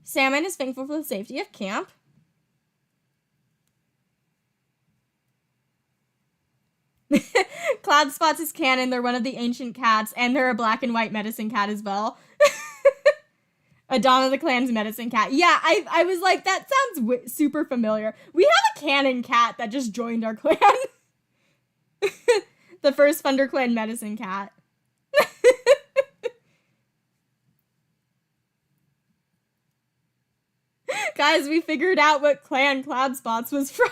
Salmon is thankful for the safety of camp. Cloud Spots is canon. They're one of the ancient cats, and they're a black and white medicine cat as well. A Dawn of the Clan's medicine cat. Yeah, I was like, that sounds super familiar. We have a canon cat that just joined our clan. The first ThunderClan medicine cat. Guys, we figured out what clan Cloud Spots was from.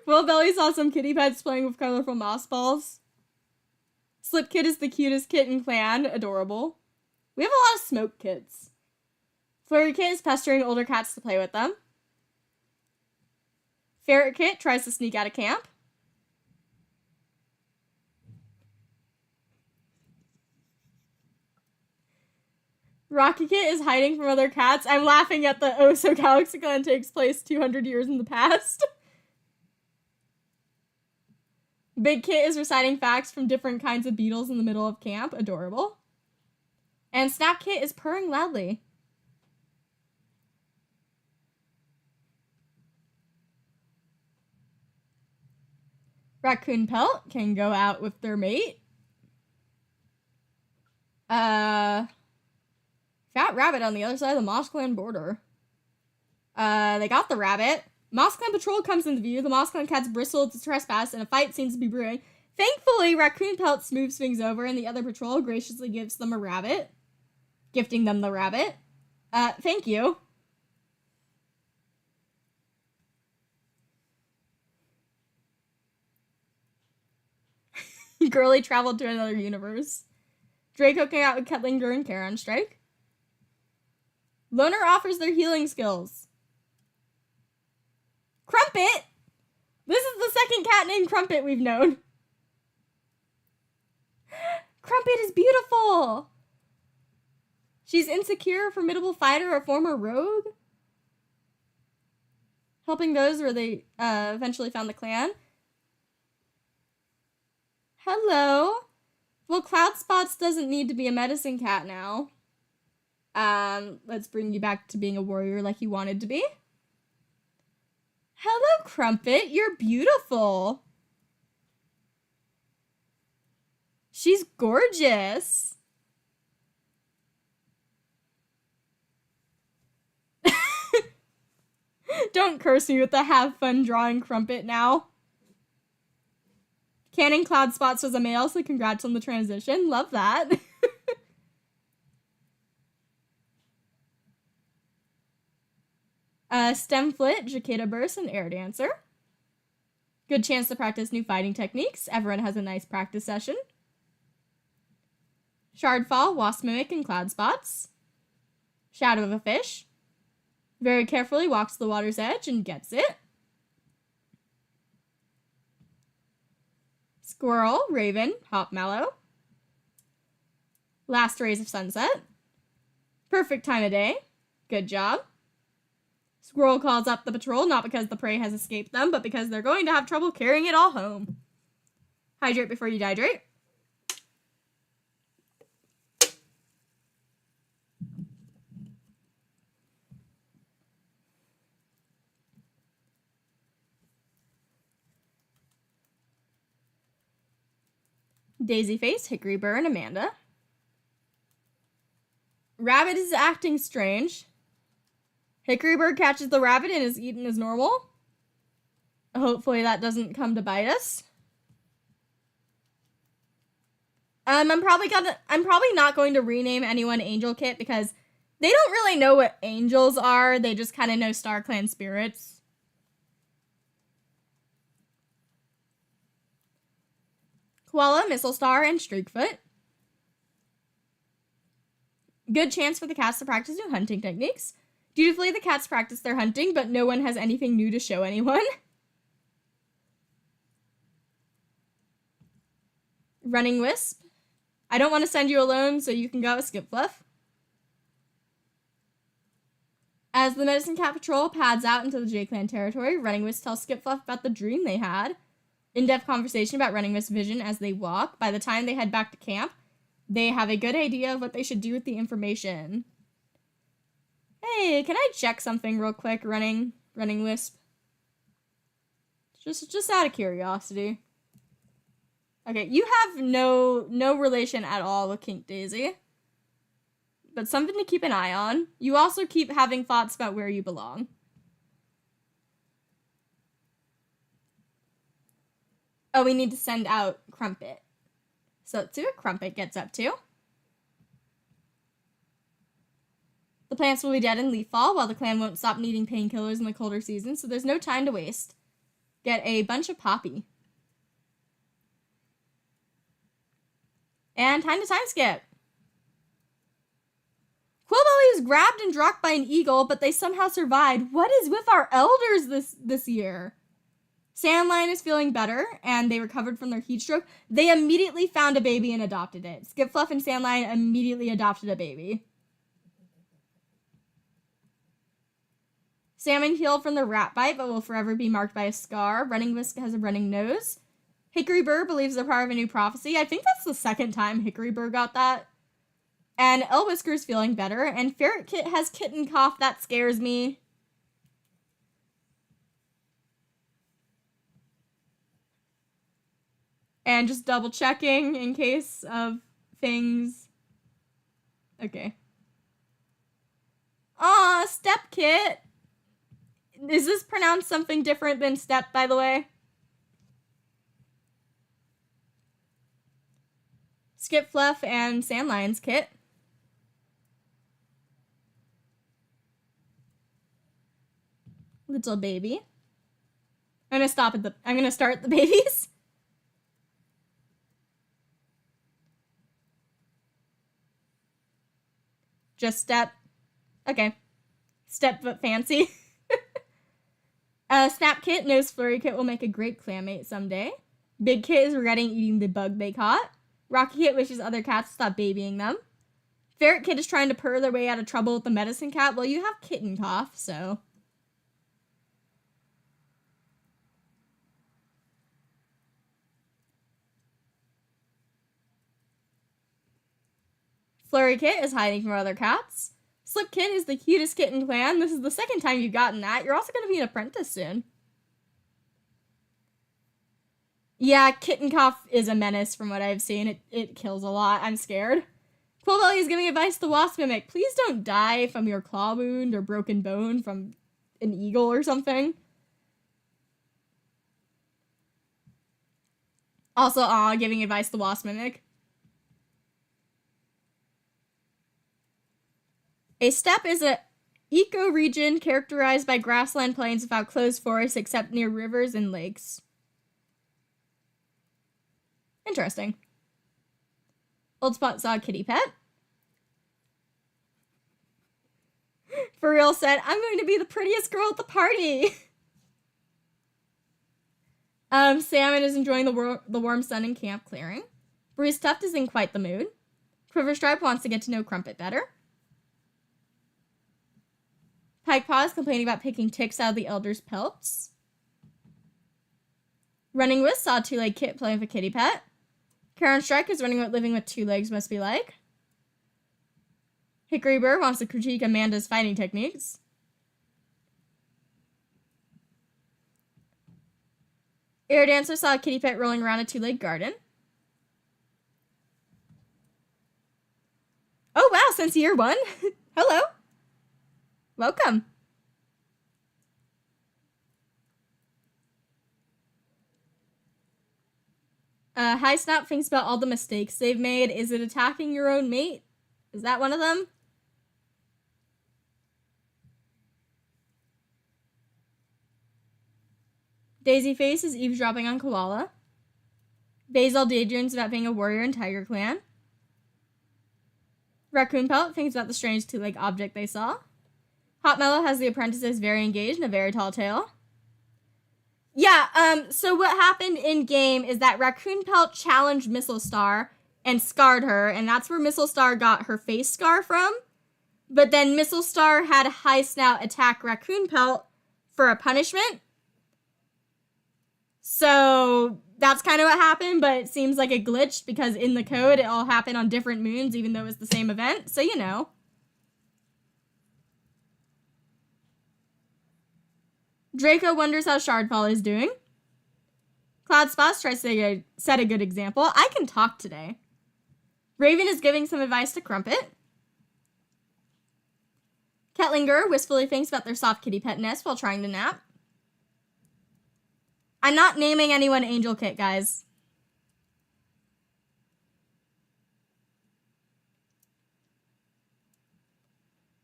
Will Belly saw some kitty pets playing with colorful moss balls. Slip Kit is the cutest kit in clan. Adorable. We have a lot of smoke kits. Flurry Kit is pestering older cats to play with them. Ferret Kit tries to sneak out of camp. Rocky Kit is hiding from other cats. I'm laughing at the Oso Galaxy Clan takes place 200 years in the past. Big Kit is reciting facts from different kinds of beetles in the middle of camp. Adorable. And Snap Kit is purring loudly. Raccoon Pelt can go out with their mate. Fat Rabbit on the other side of the Moss Clan border. They got the rabbit. Moss Clan patrol comes into view. The Moss Clan cats bristle to trespass, and a fight seems to be brewing. Thankfully, Raccoon Pelt smooths things over, and the other patrol graciously gives them a rabbit. Gifting them the rabbit. Thank you. Girly traveled to another universe. Drake hooking out with Ketlinger and Kara on strike. Loner offers their healing skills. Crumpet! This is the second cat named Crumpet we've known. Crumpet is beautiful! She's insecure, formidable fighter, a former rogue. Helping those where they eventually found the clan. Hello. Well, Cloud Spots doesn't need to be a medicine cat now. Let's bring you back to being a warrior like you wanted to be. Hello, Crumpet. You're beautiful. She's gorgeous. Don't curse me with the have fun drawing Crumpet now. Canon Cloud Spots was a male, so congrats on the transition. Love that. Stemflit, Jacada Burst, and Air Dancer. Good chance to practice new fighting techniques. Everyone has a nice practice session. Shardfall, Wasp Mimic, and Cloud Spots. Shadow of a Fish. Very carefully walks to the water's edge and gets it. Squirrel, Raven, Hop Mallow. Last Rays of Sunset. Perfect time of day. Good job. Squirrel calls up the patrol, not because the prey has escaped them, but because they're going to have trouble carrying it all home. Hydrate before you dehydrate. Daisy Face, Hickory Burr, and Amanda. Rabbit is acting strange. Hickory Burr catches the rabbit and is eaten as normal. Hopefully that doesn't come to bite us. I'm probably not going to rename anyone Angel Kit because they don't really know what angels are. They just kind of know Star Clan spirits. Koala, Mistlestar, and Streakfoot. Good chance for the cats to practice new hunting techniques. Dutifully, the cats practice their hunting, but no one has anything new to show anyone. Running Wisp. I don't want to send you alone, so you can go with Skipfluff. As the Medicine Cat Patrol pads out into the JayClan territory, Running Wisp tells Skipfluff about the dream they had. In-depth conversation about Running Wisp's vision as they walk. By the time they head back to camp, they have a good idea of what they should do with the information. Hey, can I check something real quick, Running Wisp? Just out of curiosity. Okay, you have no relation at all with Kink Daisy. But something to keep an eye on. You also keep having thoughts about where you belong. Oh, we need to send out Crumpet. So let's see what Crumpet gets up to. The plants will be dead in leaf fall, while the clan won't stop needing painkillers in the colder season, so there's no time to waste. Get a bunch of poppy. And time to time skip. Quillbelly is grabbed and dropped by an eagle, but they somehow survived. What is with our elders this year? Sandline is feeling better, and they recovered from their heat stroke. They immediately found a baby and adopted it. Skipfluff and Sandline immediately adopted a baby. Salmon healed from the rat bite, but will forever be marked by a scar. Running Whisk has a running nose. Hickory Burr believes they're part of a new prophecy. I think that's the second time Hickory Burr got that. And El Whisker's feeling better, and Ferret Kit has kitten cough. That scares me. And just double checking in case of things. Okay. Aw, Step Kit. Is this pronounced something different than Step, by the way? Skipfluff and Sandlion's Kit. Little baby. I'm gonna start the babies. Just Step. Okay. Step but fancy. Snap Kit knows Flurry Kit will make a great clanmate someday. Big Kit is regretting eating the bug they caught. Rocky Kit wishes other cats to stop babying them. Ferret Kit is trying to purr their way out of trouble with the medicine cat. Well, you have kitten cough, so. Flurry Kit is hiding from other cats. Slip Kit is the cutest kitten clan. This is the second time you've gotten that. You're also going to be an apprentice soon. Yeah, kitten cough is a menace from what I've seen. It kills a lot. I'm scared. Quillbelly is giving advice to Wasp Mimic. Please don't die from your claw wound or broken bone from an eagle or something. Also, giving advice to Wasp Mimic. A steppe is an ecoregion characterized by grassland plains without closed forests except near rivers and lakes. Interesting. Old Spot saw a kitty pet. For real said, I'm going to be the prettiest girl at the party. Salmon is enjoying the warm sun in camp clearing. Bruce Tuft is in quite the mood. Quiverstripe wants to get to know Crumpet better. Pikepaw is complaining about picking ticks out of the elders' pelts. Running With saw a two-legged kit playing with a kitty pet. Karen Strike is running what living with two legs must be like. Hickory Burr wants to critique Amanda's fighting techniques. Air Dancer saw a kitty pet rolling around a two-legged garden. Oh wow, since year one. Hello. Welcome. High Snap thinks about all the mistakes they've made. Is it attacking your own mate? Is that one of them? Daisy Face is eavesdropping on Koala. Basil daydreams about being a warrior in Tiger Clan. Raccoon Pelt thinks about the strange two-legged object they saw. Hot Mellow has the apprentices very engaged and a very tall tail. Yeah, so what happened in game is that Raccoon Pelt challenged Mistlestar and scarred her, and that's where Mistlestar got her face scar from. But then Mistlestar had High Snout attack Raccoon Pelt for a punishment. So that's kind of what happened, but it seems like it glitched because in the code it all happened on different moons, even though it was the same event. So, you know. Draco wonders how Shardfall is doing. Cloud Spots tries to set a good example. I can talk today. Raven is giving some advice to Crumpet. Ketlinger wistfully thinks about their soft kitty pet nest while trying to nap. I'm not naming anyone Angel Kit, guys.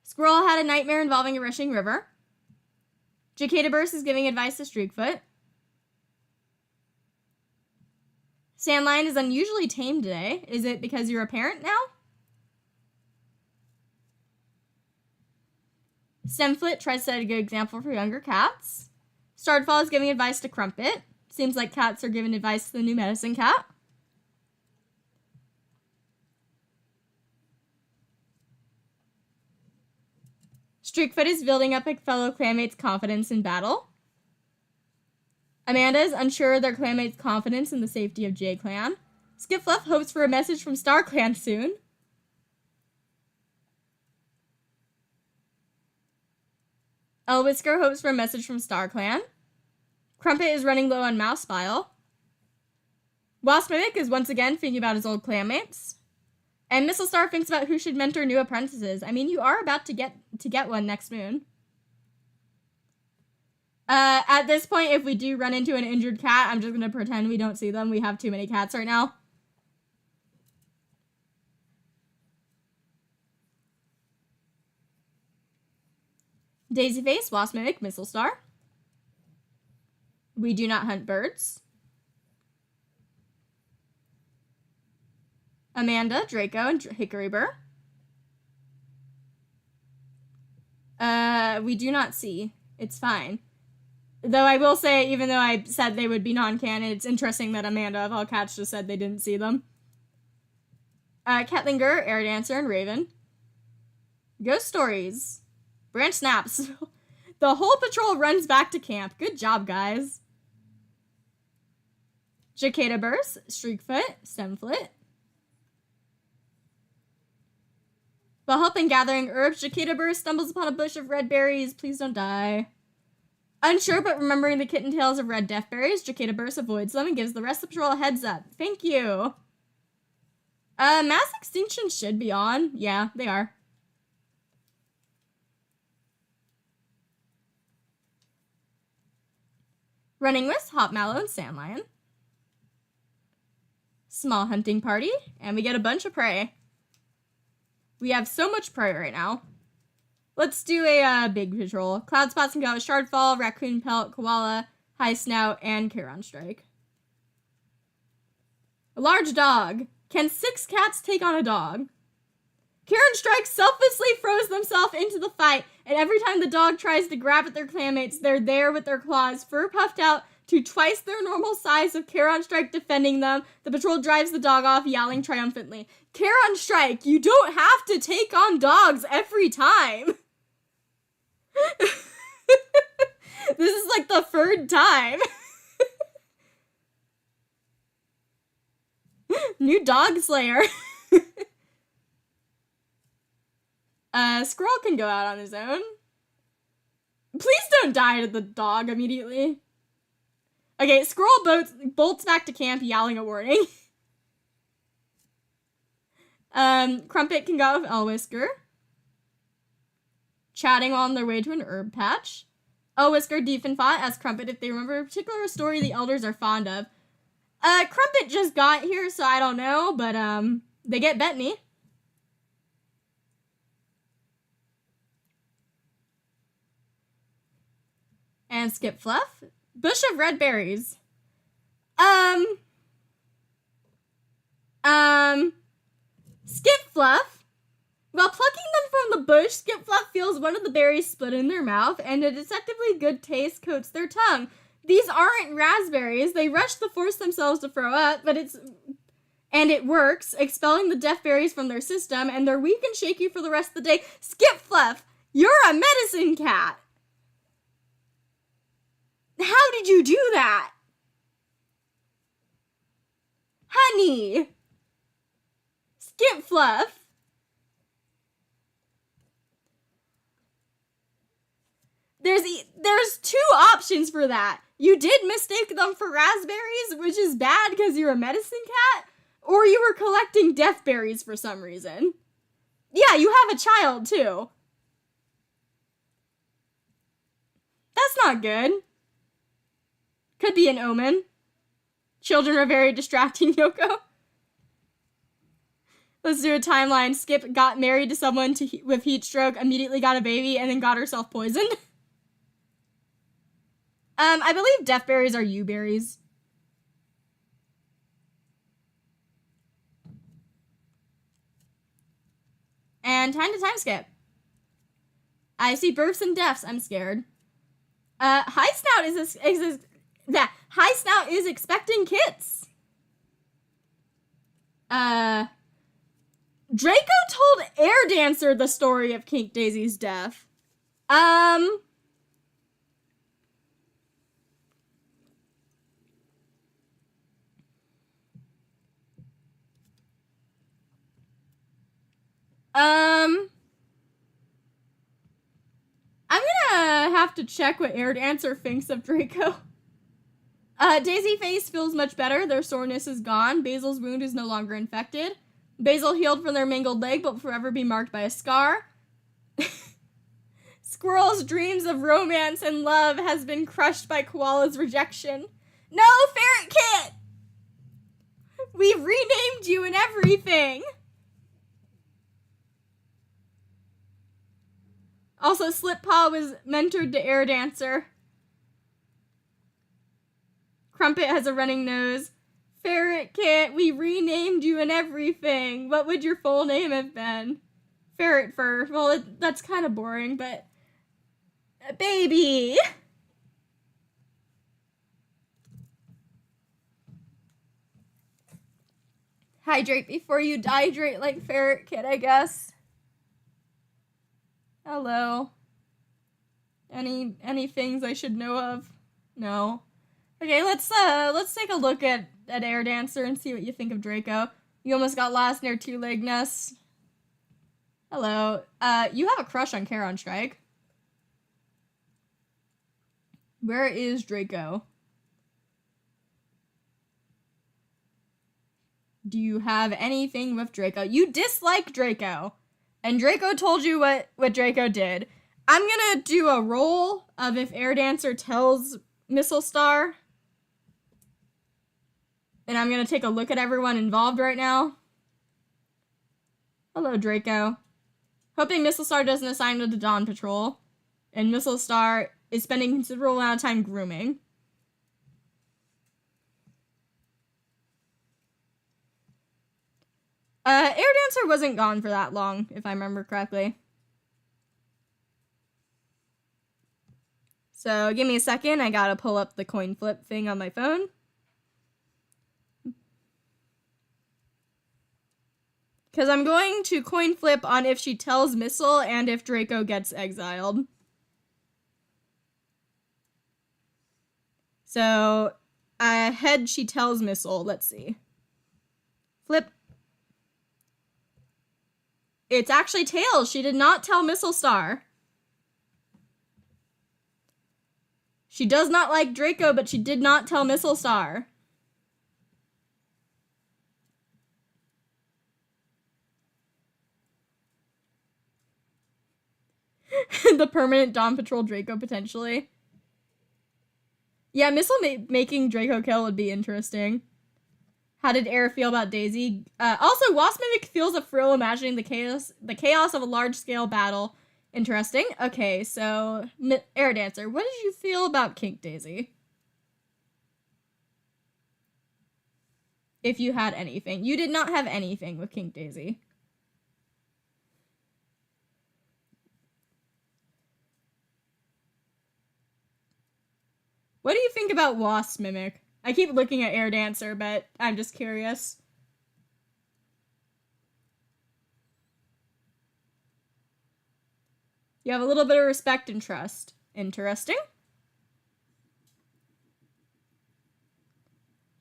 Squirrel had a nightmare involving a rushing river. Jacada Burst is giving advice to Streakfoot. Sandlion is unusually tame today. Is it because you're a parent now? Stemfoot tries to set a good example for younger cats. Starfall is giving advice to Crumpet. Seems like cats are giving advice to the new medicine cat. Streakfoot is building up a fellow clanmate's confidence in battle. Amanda is unsure of their clanmate's confidence in the safety of JayClan. Skipfluff hopes for a message from StarClan soon. Elwhisker hopes for a message from StarClan. Crumpet is running low on mouse bile. Waspmimic is once again thinking about his old clanmates. And Mistlestar thinks about who should mentor new apprentices. I mean, you are about to get one next moon. At this point, if we do run into an injured cat, I'm just going to pretend we don't see them. We have too many cats right now. Daisyface, Waspmimic, Mistlestar. We do not hunt birds. Amanda, Draco, and Hickory Burr. We do not see. It's fine. Though I will say, even though I said they would be non-canon, it's interesting that Amanda of all cats just said they didn't see them. Ketlinger, Air Dancer, and Raven. Ghost Stories. Branch snaps. The whole patrol runs back to camp. Good job, guys. Jacada Burst, Streakfoot, Stemfoot. While helping gathering herbs, Jacada Burst stumbles upon a bush of red berries. Please don't die. Unsure, but remembering the kitten tales of red death berries, Jacada Burst avoids them and gives the rest of the patrol a heads up. Thank you. Mass extinction should be on. Yeah, they are. Running with Hot Mallow and Sandlion. Small hunting party, and we get a bunch of prey. We have so much prey right now. Let's do a big patrol. Cloud Spots can go with Shardfall, Raccoon Pelt, Koala, High Snout, and Charon Strike. A large dog. Can 6 cats take on a dog? Charon Strike selflessly throws themselves into the fight, and every time the dog tries to grab at their clanmates, they're there with their claws, fur puffed out to twice their normal size of Charon Strike defending them. The patrol drives the dog off, yowling triumphantly. Charon Strike, you don't have to take on dogs every time. This is like the 3rd time. New dog slayer. Squirrel can go out on his own. Please don't die to the dog immediately. Okay, Squirrel bolts back to camp, yowling a warning. Crumpet can go with Elwhisker. Chatting while on their way to an herb patch. Elwhisker, Deep and Fought asks Crumpet if they remember a particular story the elders are fond of. Crumpet just got here, so I don't know, but, they get Bethany. And Skip Fluff. Bush of red berries. Skip Fluff. While plucking them from the bush, Skip Fluff feels one of the berries split in their mouth, and a deceptively good taste coats their tongue. These aren't raspberries. They rush to force themselves to throw up, but it works, expelling the death berries from their system, and they're weak and shaky for the rest of the day. Skip Fluff, you're a medicine cat. How did you do that? Honey. Skip Fluff. There's two options for that. You did mistake them for raspberries, which is bad because you're a medicine cat, or you were collecting death berries for some reason. Yeah, you have a child, too. That's not good. Could be an omen. Children are very distracting, Yoko. Let's do a timeline. Skip got married to someone with heat stroke, immediately got a baby, and then got herself poisoned. I believe death berries are yew berries. And time to time skip. I see births and deaths. I'm scared. High Snout is expecting kits. Draco told Air Dancer the story of Kink Daisy's death. I'm gonna have to check what Air Dancer thinks of Draco. Daisy Face feels much better. Their soreness is gone. Basil's wound is no longer infected. Basil healed from their mangled leg, but will forever be marked by a scar. Squirrel's dreams of romance and love has been crushed by Koala's rejection. No, Ferret Kit! We've renamed you and everything! Also, Slip-Paw was mentored to Air Dancer. Crumpet has a running nose. Ferret Kit, we renamed you and everything. What would your full name have been? Ferret Fur. Well, that's kind of boring, but... Baby! Hydrate before you dehydrate like Ferret Kit, I guess. Hello. Any things I should know of? No. Okay, let's take a look at Air Dancer and see what you think of Draco. You almost got lost near two-leg nests. Hello. You have a crush on Charon Strike. Where is Draco? Do you have anything with Draco? You dislike Draco. And Draco told you what Draco did. I'm gonna do a roll of if Air Dancer tells Mistlestar. And I'm gonna take a look at everyone involved right now. Hello, Draco. Hoping Mistlestar doesn't assign to the Dawn Patrol. And Mistlestar is spending a considerable amount of time grooming. Air Dancer wasn't gone for that long, if I remember correctly. So, give me a second. I gotta pull up the coin flip thing on my phone. Because I'm going to coin flip on if she tells Missile and if Draco gets exiled. So, head she tells Missile. Let's see. Flip. It's actually tails. She did not tell Mistlestar. She does not like Draco, but she did not tell Mistlestar. The permanent Dawn Patrol Draco, potentially. Yeah, Missile making Draco kill would be interesting. How did Air feel about Daisy? Also, Wasp Mimic feels a thrill imagining the chaos of a large-scale battle. Interesting. Okay, so Air Dancer, what did you feel about Kink Daisy? If you had anything. You did not have anything with Kink Daisy. What do you think about Wasp Mimic? I keep looking at Air Dancer, but I'm just curious. You have a little bit of respect and trust. Interesting.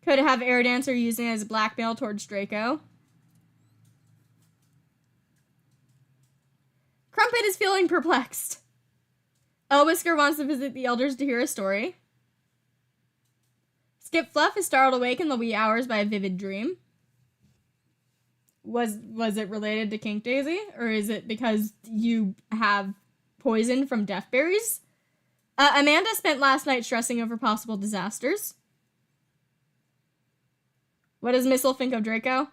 Could have Air Dancer using it as blackmail towards Draco. Crumpet is feeling perplexed. Whisker wants to visit the elders to hear a story. Skip Fluff is startled awake in the wee hours by a vivid dream. Was it related to Kink Daisy? Or is it because you have poison from deathberries? Amanda spent last night stressing over possible disasters. What does Missile think of Draco?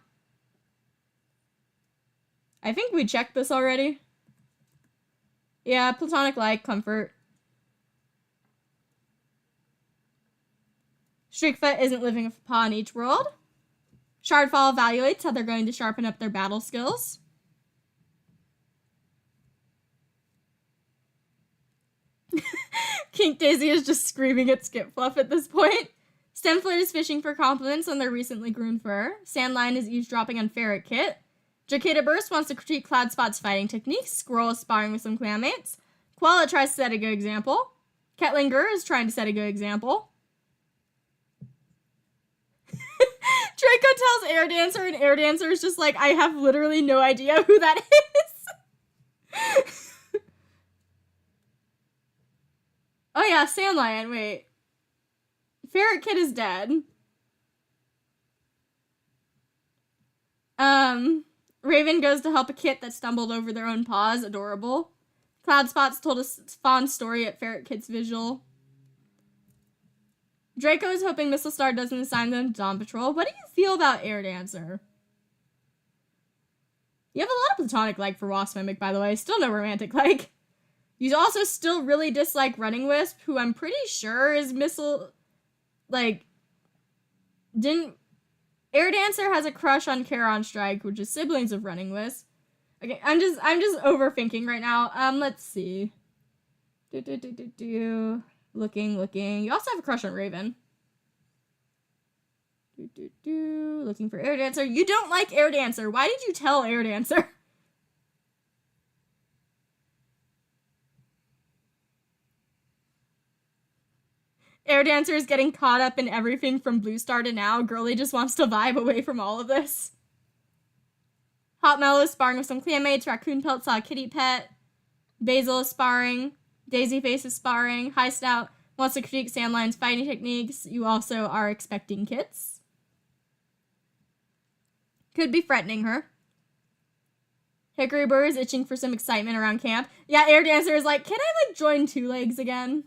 I think we checked this already. Yeah, platonic like, comfort. Streakfoot isn't living with a paw in each world. Shardfall evaluates how they're going to sharpen up their battle skills. Kink Daisy is just screaming at Skip Fluff at this point. Stemflirt is fishing for compliments on their recently groomed fur. Sandline is eavesdropping on Ferret Kit. Jacada Burst wants to critique Cloudspot's fighting techniques. Squirrel is sparring with some clanmates. Koala tries to set a good example. Ketlinger is trying to set a good example. Draco tells Air Dancer, and Air Dancer is just like, I have literally no idea who that is. Oh yeah, Sandlion, wait. Ferret Kid is dead. Raven goes to help a kit that stumbled over their own paws. Adorable. Cloudspot's told a fond story at Ferret Kid's vigil. Draco is hoping Mistlestar doesn't assign them to Dawn Patrol. What do you feel about Air Dancer? You have a lot of platonic like for Wasp Mimic, by the way. Still no romantic like. You also still really dislike Running Wisp, who I'm pretty sure is Air Dancer has a crush on Charon Strike, which is siblings of Running Wisp. Okay, I'm just overthinking right now. Let's see. Looking. You also have a crush on Raven. Looking for Air Dancer. You don't like Air Dancer. Why did you tell Air Dancer? Air Dancer is getting caught up in everything from Blue Star to now. Girly just wants to vibe away from all of this. Hot Mellow is sparring with some clanmates. Raccoon Pelt saw a kitty pet. Basil is sparring. Daisy Face is sparring. High Snout wants to critique Sandline's fighting techniques. You also are expecting kits. Could be threatening her. Hickory Burr is itching for some excitement around camp. Yeah, Air Dancer is like, can I join Two Legs again?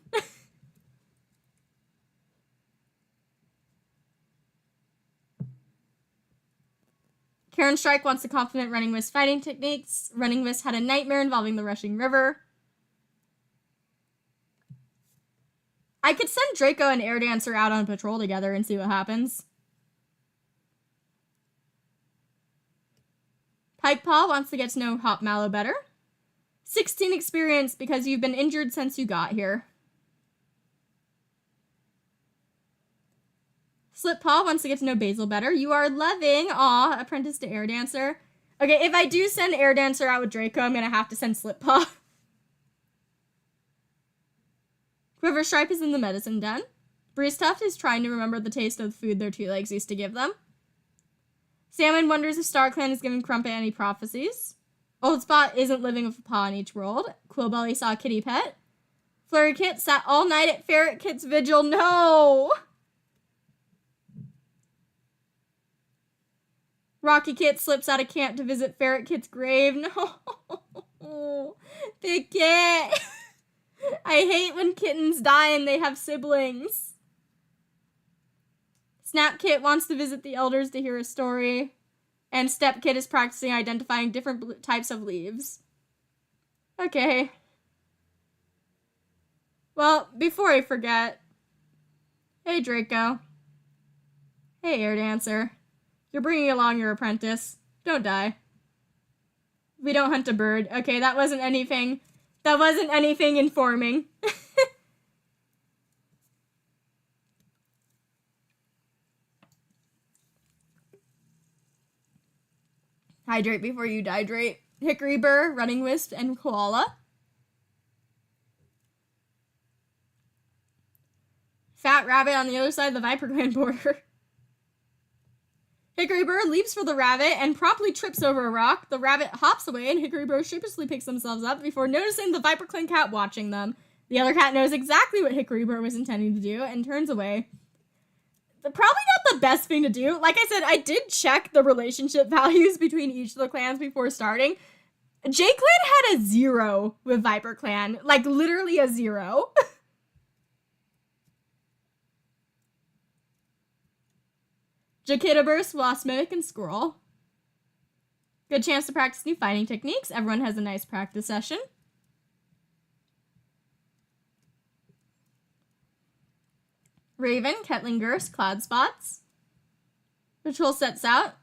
Karen Strike wants to compliment Running Wisp fighting techniques. Running Wisp had a nightmare involving the rushing river. I could send Draco and Air Dancer out on patrol together and see what happens. Pikepaw wants to get to know Hop Mallow better. 16 experience because you've been injured since you got here. Slippaw wants to get to know Basil better. You are loving, Apprentice to Air Dancer. Okay, if I do send Air Dancer out with Draco, I'm gonna have to send Slippaw. Quiver Stripe is in the medicine den. Breeze Tuft is trying to remember the taste of the food their Two Legs used to give them. Salmon wonders if StarClan is giving Crumpet any prophecies. Old Spot isn't living with a paw in each world. Quillbelly saw a kitty pet. Flurry Kit sat all night at Ferret Kit's vigil. No! Rocky Kit slips out of camp to visit Ferret Kit's grave. No! Big Kit! I hate when kittens die and they have siblings. Snapkit wants to visit the elders to hear a story. And Stepkit is practicing identifying different types of leaves. Okay. Well, before I forget. Hey, Draco. Hey, Air Dancer. You're bringing along your apprentice. Don't die. We don't hunt a bird. Okay, that wasn't anything. That wasn't anything informing. Hydrate before you dihydrate. Hickory burr, running wisp, and koala. Fat rabbit on the other side of the Viper Clan border. Hickory burr leaps for the rabbit and promptly trips over a rock. The rabbit hops away and Hickory burr sheepishly picks themselves up before noticing the Viper Clan cat watching them. The other cat knows exactly what Hickory burr was intending to do and turns away. Probably not the best thing to do. Like I said, I did check the relationship values between each of the clans before starting. JayClan had a 0 with Viper Clan. Like, literally a 0. Jakidaburst, Wasp Mimic, and Squirrel. Good chance to practice new fighting techniques. Everyone has a nice practice session. Raven, Kettling-Gurst, Cloud Spots. Patrol sets out.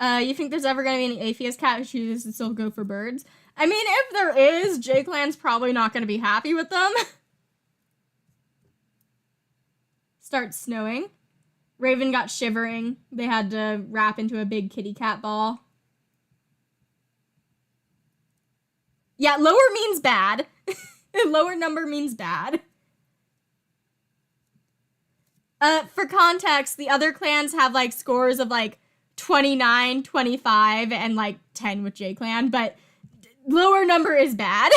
You think there's ever going to be any atheist cat who chooses to still go for birds? I mean, if there is, JayClan's probably not going to be happy with them. Starts snowing. Raven got shivering. They had to wrap into a big kitty cat ball. Yeah, lower means bad. Lower number means bad. For context, the other clans have, like, scores of, like, 29, 25, and, like, 10 with JayClan, but lower number is bad.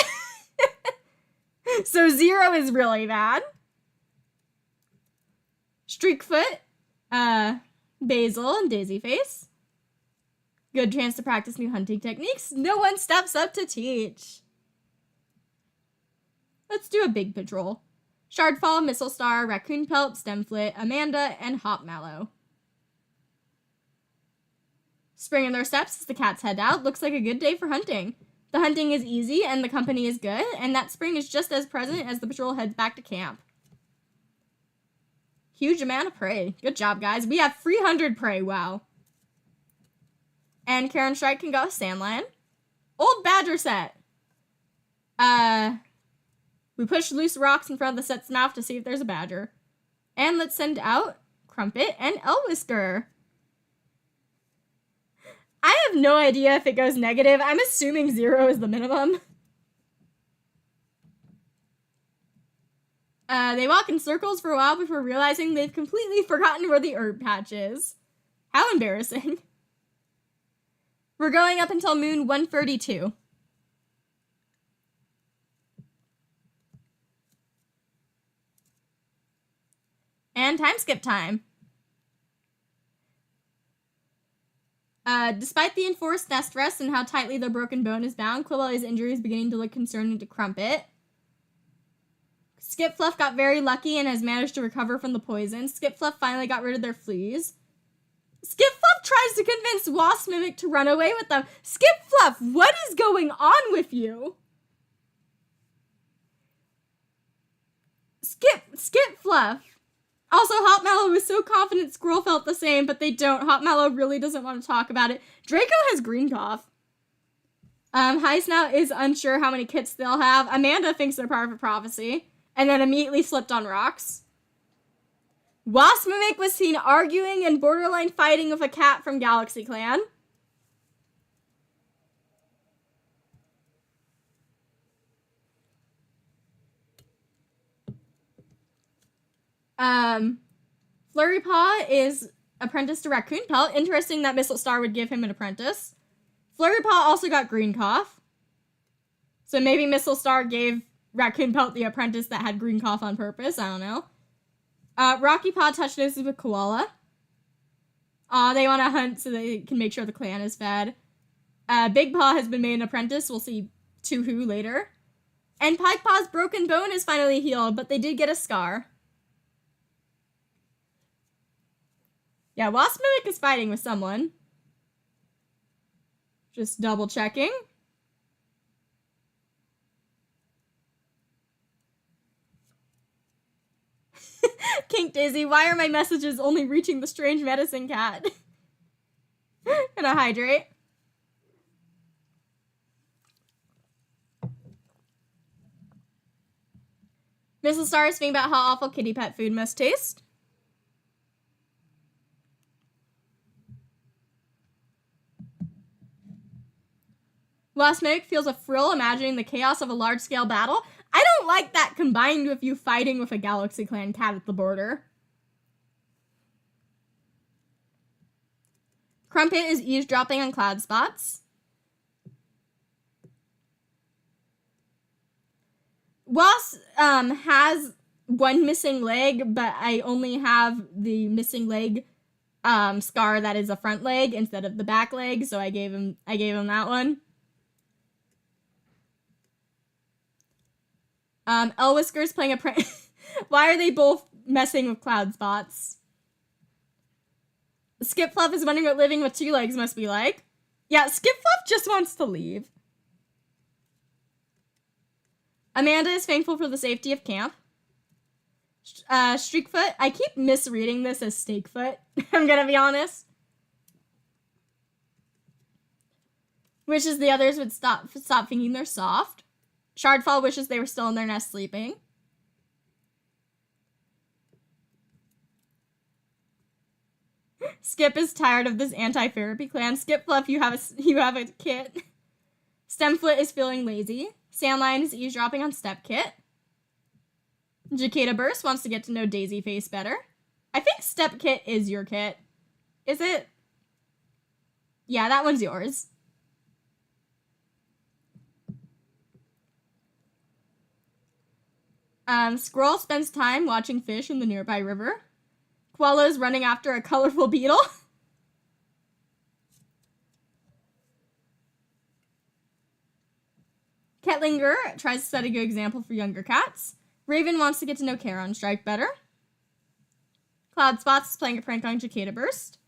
So 0 is really bad. Streakfoot, Basil, and Daisyface. Good chance to practice new hunting techniques. No one steps up to teach. Let's do a big patrol. Shardfall, Mistlestar, Raccoon Pelt, Stemflit, Amanda, and Hop Mallow. Spring in their steps as the cats head out. Looks like a good day for hunting. The hunting is easy and the company is good, and that spring is just as present as the patrol heads back to camp. Huge amount of prey. Good job, guys. We have 300 prey. Wow. And Karen Strike can go with Sandlion. Old Badger set. We push loose rocks in front of the set's mouth to see if there's a badger. And let's send out Crumpet and Elwhisker. I have no idea if it goes negative. I'm assuming 0 is the minimum. They walk in circles for a while before realizing they've completely forgotten where the herb patch is. How embarrassing. We're going up until moon 132. And time skip time. Despite the enforced nest rest and how tightly the broken bone is bound, Quillelly's injury is beginning to look concerning to Crumpet. Skipfluff got very lucky and has managed to recover from the poison. Skipfluff finally got rid of their fleas. Skipfluff tries to convince Wasp Mimic to run away with them. Skipfluff, what is going on with you? Skipfluff. Also, Hop Mallow was so confident Squirrel felt the same, but they don't. Hop Mallow really doesn't want to talk about it. Draco has green cough. High Snout is unsure how many kits they'll have. Amanda thinks they're part of a prophecy, and then immediately slipped on rocks. Wasp Mimic was seen arguing and borderline fighting with a cat from Galaxy Clan. Flurrypaw is apprentice to Raccoon Pelt. Interesting that Mistlestar would give him an apprentice. Flurrypaw also got green cough. So maybe Mistlestar gave Raccoon Pelt the apprentice that had green cough on purpose. I don't know. Rocky Paw touch noses with Koala. They want to hunt so they can make sure the clan is fed. Big Paw has been made an apprentice. We'll see to who later. And Pike Paw's broken bone is finally healed, but they did get a scar. Yeah, Wasp Mimic is fighting with someone. Just double checking. Kink Daisy, why are my messages only reaching the strange medicine cat? Gonna hydrate. Mistlestar is thinking about how awful kitty pet food must taste. Wasmic feels a thrill imagining the chaos of a large-scale battle. I don't like that combined with you fighting with a Galaxy Clan cat at the border. Crumpet is eavesdropping on Cloud Spots. Wasp has one missing leg, but I only have the missing leg scar that is a front leg instead of the back leg, so I gave him that one. Elwhisker's playing a Why are they both messing with Cloud Spots? Skip Fluff is wondering what living with two legs must be like. Yeah, Skip Fluff just wants to leave. Amanda is thankful for the safety of camp. Streakfoot, I keep misreading this as Steakfoot. I'm gonna be honest. Wishes the others would stop thinking they're soft. Shardfall wishes they were still in their nest sleeping. Skip is tired of this anti-therapy clan. Skip Fluff, you have a kit. Stemfoot is feeling lazy. Sandlion is eavesdropping on Step Kit. Jacada Burst wants to get to know Daisy Face better. I think Step Kit is your kit. Is it? Yeah, that one's yours. Squirrel spends time watching fish in the nearby river. Koala is running after a colorful beetle. Ketlinger tries to set a good example for younger cats. Raven wants to get to know Kara on Strike better. Cloud Spots is playing a prank on Jacada Burst.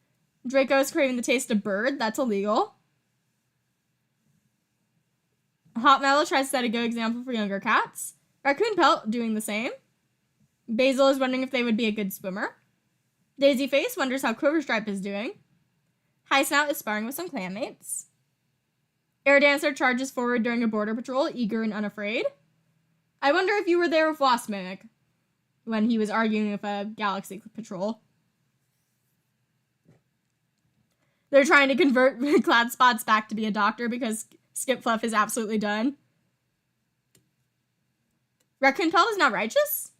Draco is craving the taste of bird. That's illegal. Hot Mellow tries to set a good example for younger cats. Raccoon Pelt doing the same. Basil is wondering if they would be a good swimmer. Daisy Face wonders how Quiverstripe is doing. High Snout is sparring with some clanmates. Air Dancer charges forward during a border patrol, eager and unafraid. I wonder if you were there with Wasmic when he was arguing with a Galaxy patrol. They're trying to convert Cloud Spots back to be a doctor because Skip Fluff is absolutely done. Raccoon Pelt is not righteous?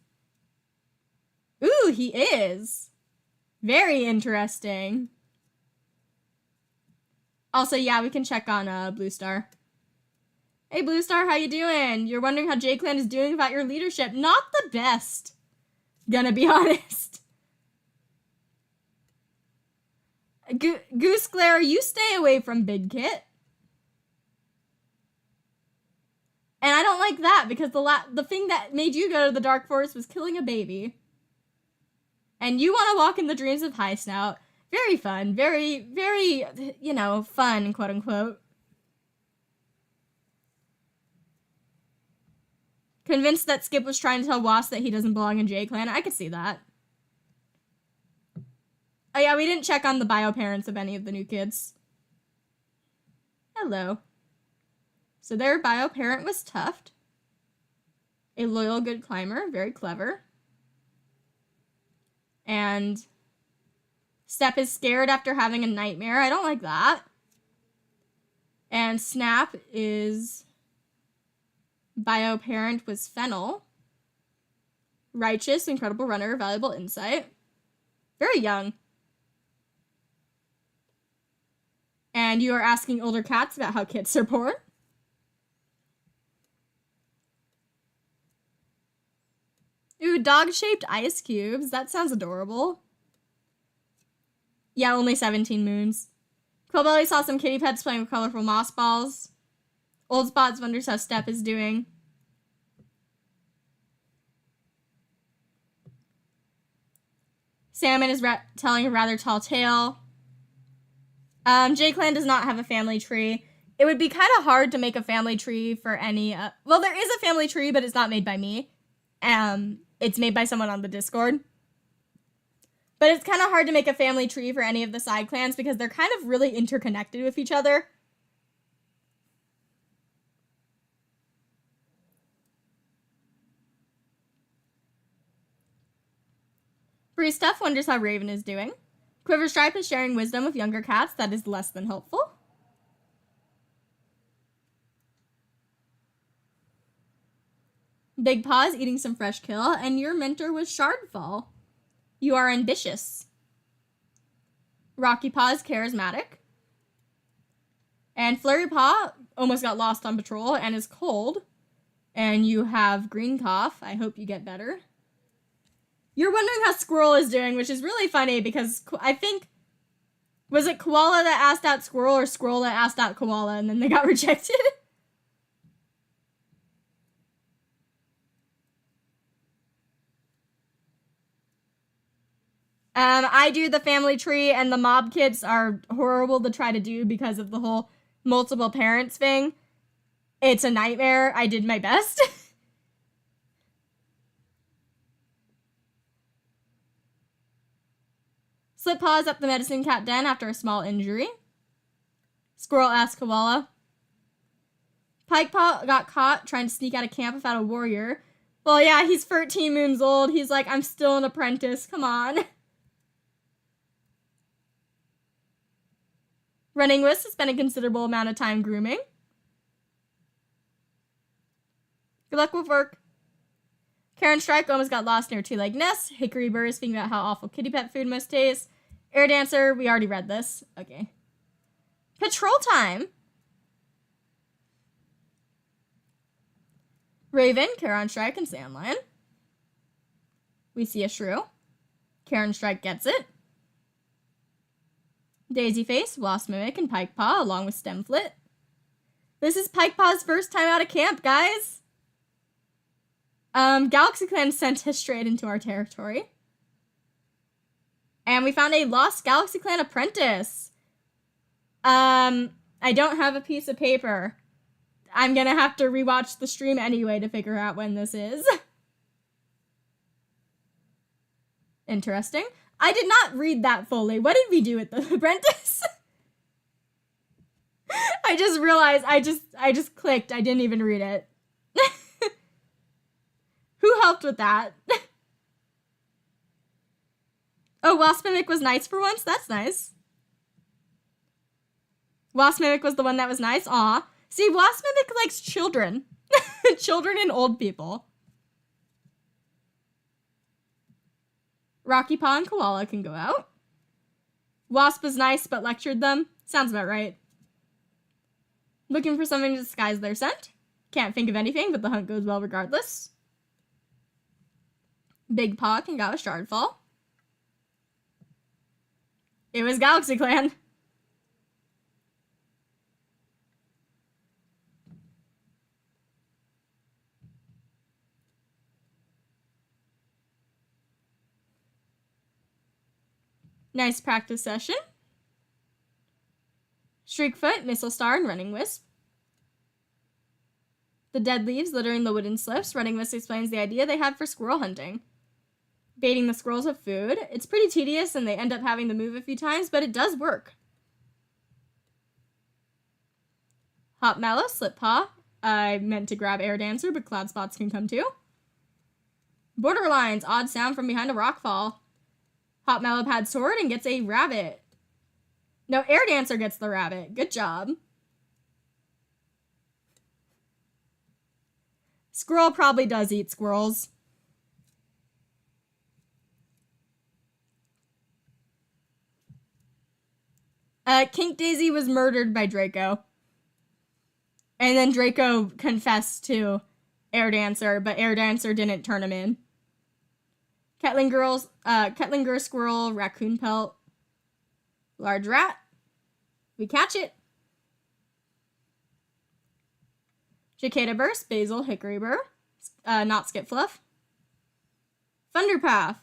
Ooh, he is. Very interesting. Also, yeah, we can check on Bluestar. Hey, Bluestar, how you doing? You're wondering how JayClan is doing about your leadership. Not the best. Gonna be honest. Goose Glare, you stay away from Big Kit. And I don't like that because the thing that made you go to the Dark Forest was killing a baby. And you want to walk in the dreams of High Snout. Very fun. Very, very, fun, quote unquote. Convinced that Skip was trying to tell Wasp that he doesn't belong in JayClan. I could see that. Oh yeah, we didn't check on the bio parents of any of the new kids. Hello. So their bio parent was Tuft. A loyal, good climber. Very clever. And Step is scared after having a nightmare. I don't like that. And Snap is... bio parent was Fennel. Righteous, incredible runner, valuable insight. Very young. And you are asking older cats about how kits are born. Ooh, dog-shaped ice cubes. That sounds adorable. Yeah, only 17 moons. Quillbelly saw some kitty pets playing with colorful moss balls. Old Spots wonders how Step is doing. Salmon is telling a rather tall tale. JayClan does not have a family tree. It would be kind of hard to make a family tree for any... well, there is a family tree, but it's not made by me. It's made by someone on the Discord. But it's kind of hard to make a family tree for any of the side clans because they're kind of really interconnected with each other. Breestuff wonders how Raven is doing. Quiverstripe is sharing wisdom with younger cats. That is less than helpful. Big Paw is eating some fresh kill, and your mentor was Shardfall. You are ambitious. Rocky Paw is charismatic. And Flurry Paw almost got lost on patrol and is cold. And you have green cough. I hope you get better. You're wondering how Squirrel is doing, which is really funny because I think, was it Koala that asked out Squirrel or Squirrel that asked out Koala and then they got rejected? I do the family tree and the mob kits are horrible to try to do because of the whole multiple parents thing. It's a nightmare. I did my best. Slip Paws up the medicine cat den after a small injury. Squirrel asks Koala. Pike Paw got caught trying to sneak out of camp without a warrior. Well, yeah, he's 13 moons old. He's like, I'm still an apprentice. Come on. Running Wisp has spent a considerable amount of time grooming. Good luck with work. Karen Strike almost got lost near Two-Leg Nest. Hickory Burr is thinking about how awful kitty pet food must taste. Air Dancer, we already read this. Okay. Patrol time! Raven, Karen Strike, and Sandlion. We see a shrew. Karen Strike gets it. Daisy Face, Wasp Mimic, and Pike Paw, along with Stemflit. This is Pike Paw's first time out of camp, guys! Galaxy Clan sent us straight into our territory. And we found a lost Galaxy Clan apprentice. I don't have a piece of paper. I'm gonna have to rewatch the stream anyway to figure out when this is. Interesting. I did not read that fully. What did we do with the apprentice? I just realized I just clicked. I didn't even read it. Who helped with that? Oh, Wasp Mimic was nice for once? That's nice. Wasp Mimic was the one that was nice? Aw. See, Wasp Mimic likes children. Children and old people. Rocky Paw and Koala can go out. Wasp was nice but lectured them. Sounds about right. Looking for something to disguise their scent. Can't think of anything, but the hunt goes well regardless. Big Paw can go with Shardfall. It was Galaxy Clan. Nice practice session. Streakfoot, Mistlestar, and Running Wisp. The dead leaves littering the wooden slips. Running Wisp explains the idea they had for squirrel hunting. Baiting the squirrels with food. It's pretty tedious and they end up having to move a few times, but it does work. Hot Mallow, Slip Paw. I meant to grab Air Dancer, but Cloud Spots can come too. Borderlines, odd sound from behind a rockfall. Hot Mallow had sword and gets a rabbit. No, Air Dancer gets the rabbit. Good job. Squirrel probably does eat squirrels. Kink Daisy was murdered by Draco. And then Draco confessed to Air Dancer, but Air Dancer didn't turn him in. Kettlinger Squirrel, Raccoon Pelt, Large Rat. We catch it. Cicada Burst, Basil, Hickory Burr, not Skip Fluff. Thunderpath.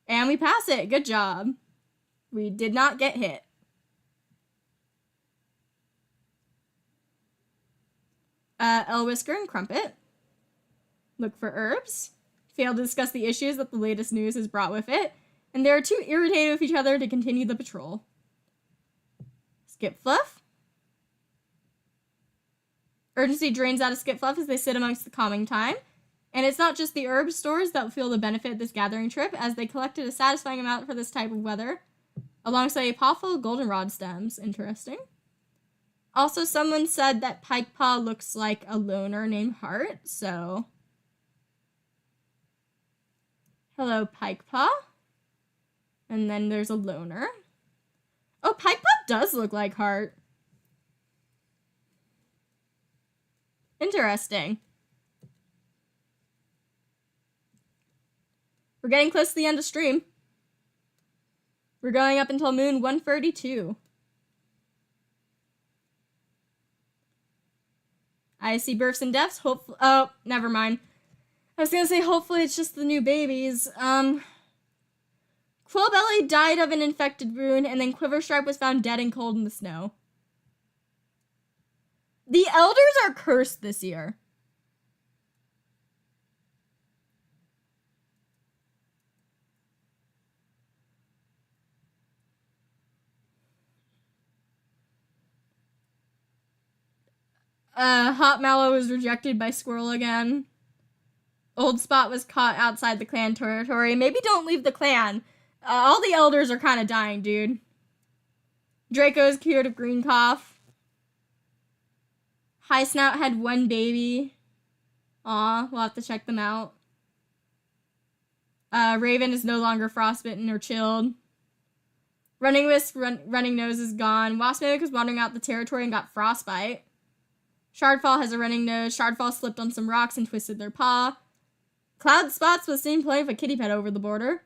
And we pass it. Good job. We did not get hit. Whisker and Crumpet look for herbs. Fail to discuss the issues that the latest news has brought with it. And they are too irritated with each other to continue the patrol. Skip Fluff. Urgency drains out of Skip Fluff as they sit amongst the calming time. And it's not just the herb stores that will feel the benefit of this gathering trip, as they collected a satisfying amount for this type of weather, alongside a pot full of goldenrod stems. Interesting. Also, someone said that Pikepaw looks like a loner named Hart, so... Hello, Pikepaw. And then there's a loner. Oh, Pikepaw does look like Hart. Interesting. We're getting close to the end of stream. We're going up until moon 132. I see births and deaths. Hopefully, oh, never mind. I was gonna say hopefully it's just the new babies. Quillbelly died of an infected wound, and then Quiverstripe was found dead and cold in the snow. The elders are cursed this year. Hot Mallow was rejected by Squirrel again. Old Spot was caught outside the clan territory. Maybe don't leave the clan. All the elders are kind of dying, dude. Draco's cured of green cough. High Snout had one baby. Aw, we'll have to check them out. Raven is no longer frostbitten or chilled. Running Wisp, Running Nose is gone. Wasp Mimic was wandering out the territory and got frostbite. Shardfall has a running nose. Shardfall slipped on some rocks and twisted their paw. Cloud Spots was seen playing with a kitty pet over the border.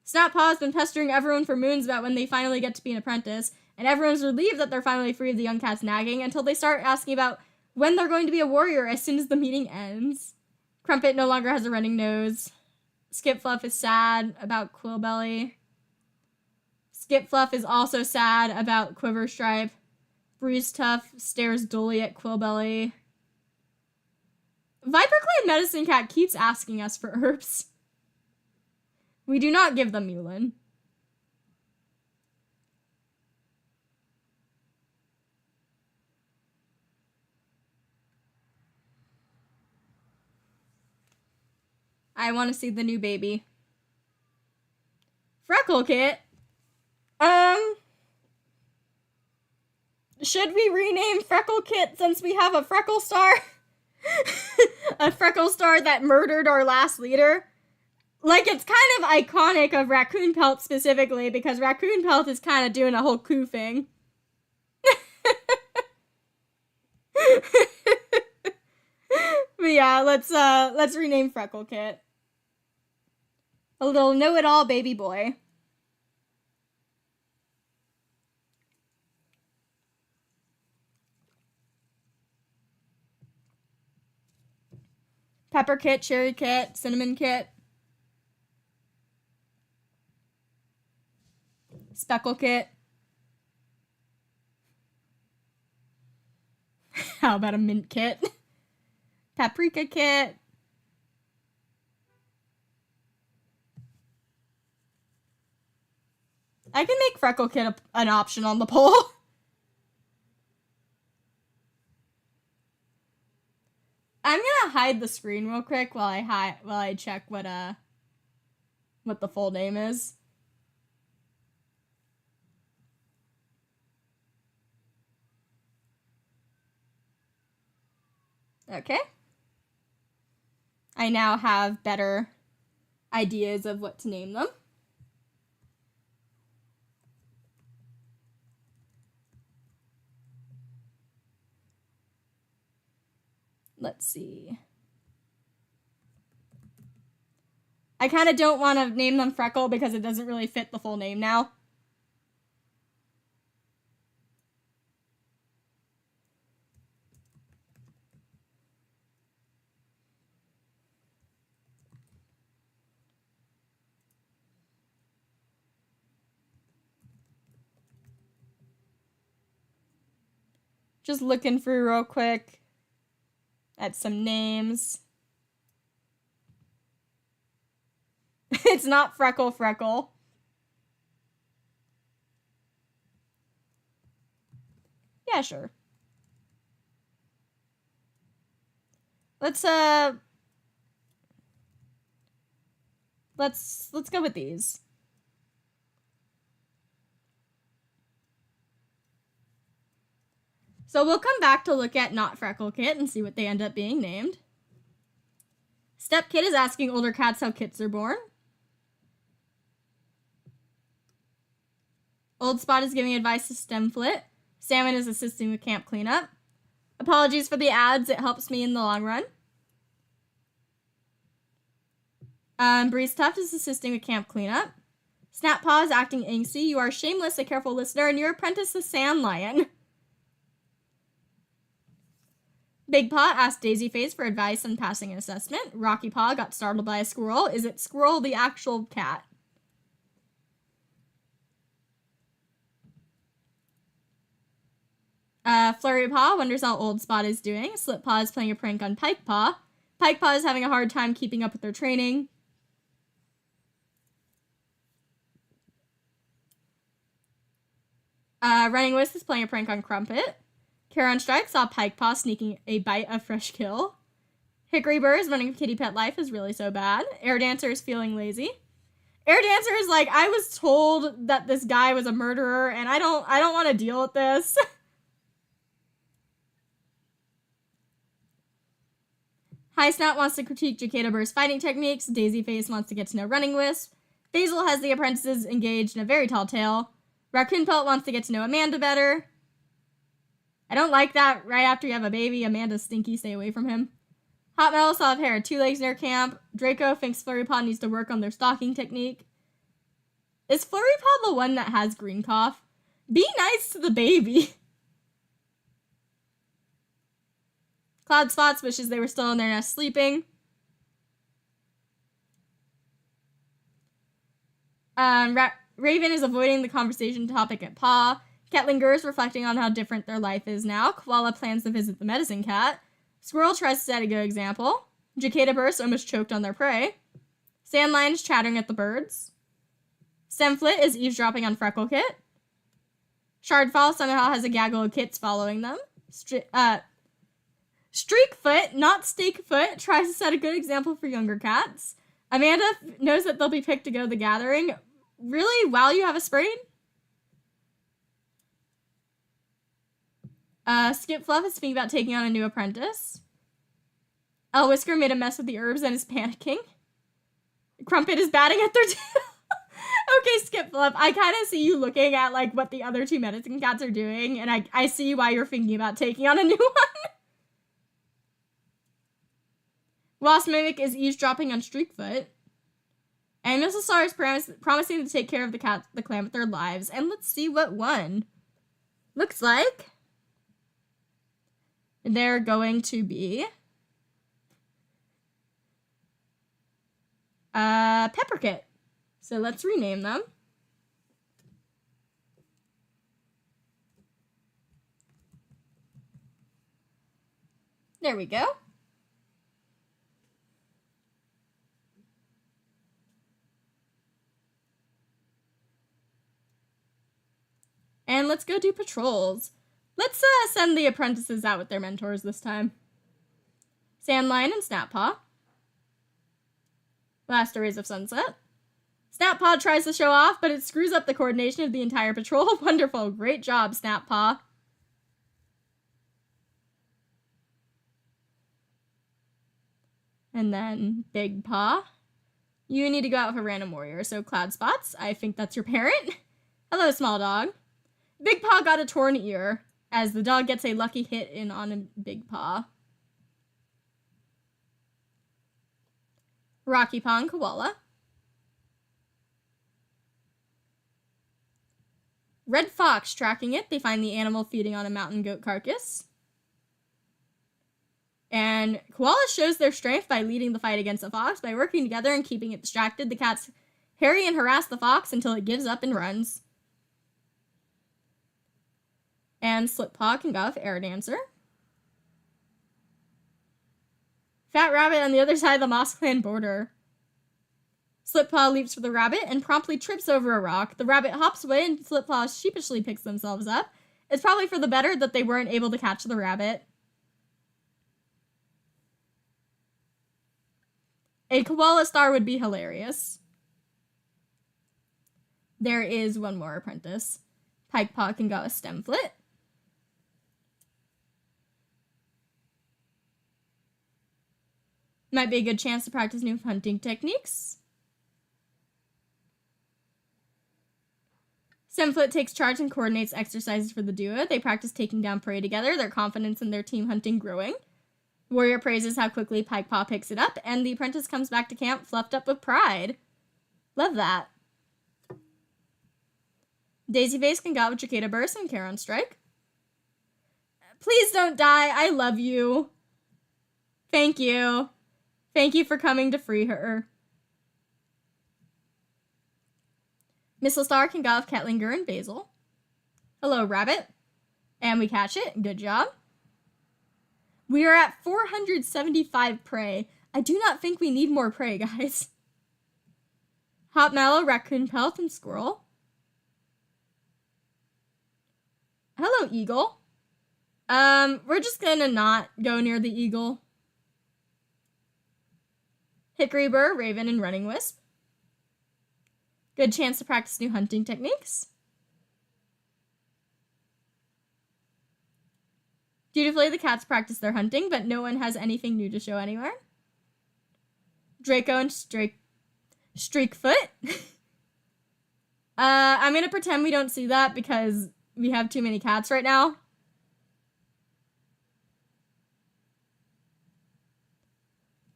Snappaw has been pestering everyone for moons about when they finally get to be an apprentice, and everyone's relieved that they're finally free of the young cat's nagging until they start asking about when they're going to be a warrior as soon as the meeting ends. Crumpet no longer has a running nose. Skip Fluff is sad about Quillbelly. Skip Fluff is also sad about Quiverstripe. Breeze Tuff stares dully at Quillbelly. ViperClan Medicine Cat keeps asking us for herbs. We do not give them Mulin. I want to see the new baby. Freckle Kit. Should we rename Freckle Kit since we have a Freckle Star? A Freckle Star that murdered our last leader? Like, it's kind of iconic of Raccoon Pelt specifically, because Raccoon Pelt is kind of doing a whole coup thing. But yeah, let's rename Freckle Kit. A little know-it-all baby boy. Pepper Kit, Cherry Kit, Cinnamon Kit. Speckle Kit. How about a Mint Kit? Paprika Kit. I can make Freckle Kit an option on the poll. I'm gonna hide the screen real quick while I check what the full name is. Okay. I now have better ideas of what to name them. Let's see. I kind of don't want to name them Freckle because it doesn't really fit the full name now. Just looking through real quick at some names. It's not Freckle. Yeah, sure. Let's go with these. So we'll come back to look at Not Freckle Kit and see what they end up being named. Step Kid is asking older cats how kits are born. Old Spot is giving advice to Stemflit. Salmon is assisting with camp cleanup. Apologies for the ads, it helps me in the long run. Breeze Tuft is assisting with camp cleanup. Snap Paw is acting angsty. You are shameless, a careful listener, and your apprentice, the Sand Lion. Big Paw asked Daisy Face for advice on passing an assessment. Rocky Paw got startled by a squirrel. Is it Squirrel the actual cat? Flurry Paw wonders how Old Spot is doing. Slip Paw is playing a prank on Pike Paw. Pike Paw is having a hard time keeping up with their training. Running Wisp is playing a prank on Crumpet. Karen Strike saw Pike Paw sneaking a bite of fresh kill. Hickory Burr is running Kitty Pet Life is really so bad. Air Dancer is feeling lazy. Air Dancer is like, I was told that this guy was a murderer and I don't want to deal with this. High Snout wants to critique Jacada Burr's fighting techniques. Daisy Face wants to get to know Running Wisp. Basil has the apprentices engaged in a very tall tale. Raccoon Pelt wants to get to know Amanda better. I don't like that right after you have a baby. Amanda's stinky, stay away from him. Hot Metal saw a pair of 2 legs near camp. Draco thinks Flurry Paw needs to work on their stalking technique. Is Flurry Paw the one that has green cough? Be nice to the baby. Cloud Spots wishes they were still in their nest sleeping. Raven is avoiding the conversation topic at Paw. Ketlinger is reflecting on how different their life is now. Koala plans to visit the medicine cat. Squirrel tries to set a good example. Jacada Burst almost choked on their prey. Sandlion is chattering at the birds. Stemflit is eavesdropping on Freckle Kit. Shardfall somehow has a gaggle of kits following them. Streakfoot, not Steakfoot, tries to set a good example for younger cats. Amanda knows that they'll be picked to go to the gathering. Really? While you have a sprain? Skip Fluff is thinking about taking on a new apprentice. Whisker made a mess with the herbs and is panicking. Crumpet is batting at their tail. Okay, Skip Fluff, I kind of see you looking at like what the other 2 medicine cats are doing, and I see why you're thinking about taking on a new one. Wasp Mimic is eavesdropping on Streakfoot. And Mistlestar is promising to take care of the clan with their lives. And let's see what won. Looks like they're going to be Pepperkit. So let's rename them. There we go. And let's go do patrols. Let's send the apprentices out with their mentors this time. Sandlion and Snappaw. Last Rays of Sunset. Snappaw tries to show off, but it screws up the coordination of the entire patrol. Wonderful. Great job, Snappaw. And then Big Paw. You need to go out with a random warrior. So Cloud Spots, I think that's your parent. Hello, small dog. Big Paw got a torn ear, as the dog gets a lucky hit in on a Big Paw. Rocky Paw and Koala. Red Fox tracking it. They find the animal feeding on a mountain goat carcass. And Koala shows their strength by leading the fight against the fox. By working together and keeping it distracted, the cats harry and harass the fox until it gives up and runs. And Slippaw can go off Air Dancer. Fat Rabbit on the other side of the Moss Clan border. Slippaw leaps for the rabbit and promptly trips over a rock. The rabbit hops away and Slippaw sheepishly picks themselves up. It's probably for the better that they weren't able to catch the rabbit. A koala star would be hilarious. There is one more apprentice. Pikepaw can go a Stemflit. Might be a good chance to practice new hunting techniques. Stemflit takes charge and coordinates exercises for the duo. They practice taking down prey together, their confidence in their team hunting growing. Warrior praises how quickly Pikepaw picks it up, and the apprentice comes back to camp fluffed up with pride. Love that. Daisyface can go with Cicada Burst and Care on Strike. Please don't die. I love you. Thank you. Thank you for coming to free her. Mistlestar can go with Ketlinger and Basil. Hello, Rabbit. And we catch it. Good job. We are at 475 prey. I do not think we need more prey, guys. Hot Mallow, Raccoon Pelt, and Squirrel. Hello, Eagle. We're just gonna not go near the Eagle. Hickory Burr, Raven, and Running Wisp. Good chance to practice new hunting techniques. Dutifully, the cats practice their hunting, but no one has anything new to show anywhere. Draco and Streakfoot. I'm gonna pretend we don't see that because we have too many cats right now.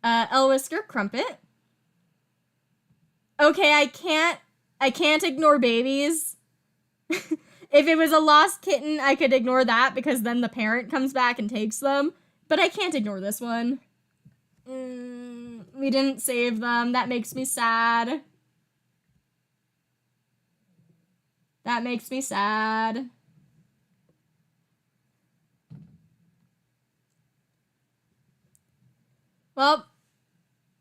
Elwisker, Crumpet. Okay, I can't ignore babies. If it was a lost kitten, I could ignore that because then the parent comes back and takes them. But I can't ignore this one. We didn't save them. That makes me sad. That makes me sad. Well,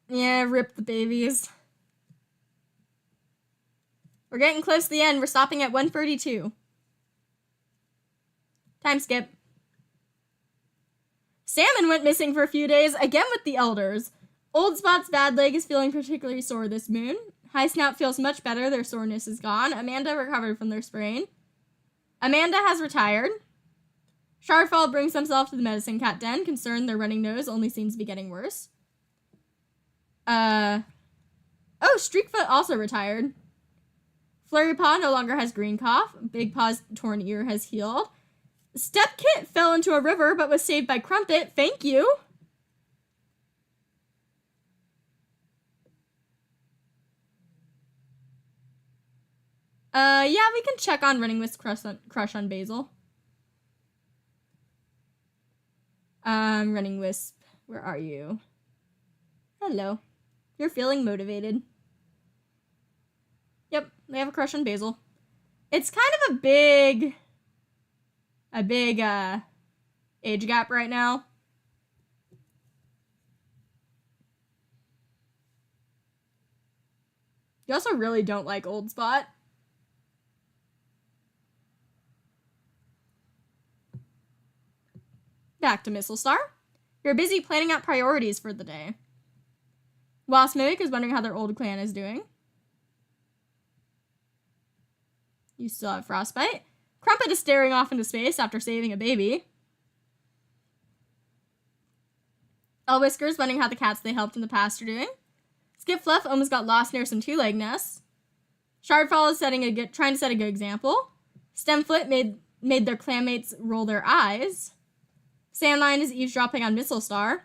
yeah, rip the babies. We're getting close to the end. We're stopping at 132. Time skip. Salmon went missing for a few days, again with the elders. Old Spot's bad leg is feeling particularly sore this moon. High Snout feels much better. Their soreness is gone. Amanda recovered from their sprain. Amanda has retired. Shardfall brings himself to the medicine cat den, concerned their running nose only seems to be getting worse. Oh, Streakfoot also retired. Flurry Paw no longer has green cough. Big Paw's torn ear has healed. Step Kit fell into a river but was saved by Crumpet. Thank you. Yeah, we can check on Running Wisp crush on Basil. Running Wisp, where are you? Hello. You're feeling motivated. Yep, they have a crush on Basil. It's kind of a big age gap right now. You also really don't like Old Spot. Back to Mistlestar. You're busy planning out priorities for the day. Wasp Mimic is wondering how their old clan is doing. You still have Frostbite. Crumpet is staring off into space after saving a baby. Elwhisker's wondering how the cats they helped in the past are doing. Skipfluff almost got lost near some two-leg nests. Shardfall is trying to set a good example. Stemflit made their clanmates roll their eyes. Sandline is eavesdropping on Mistlestar.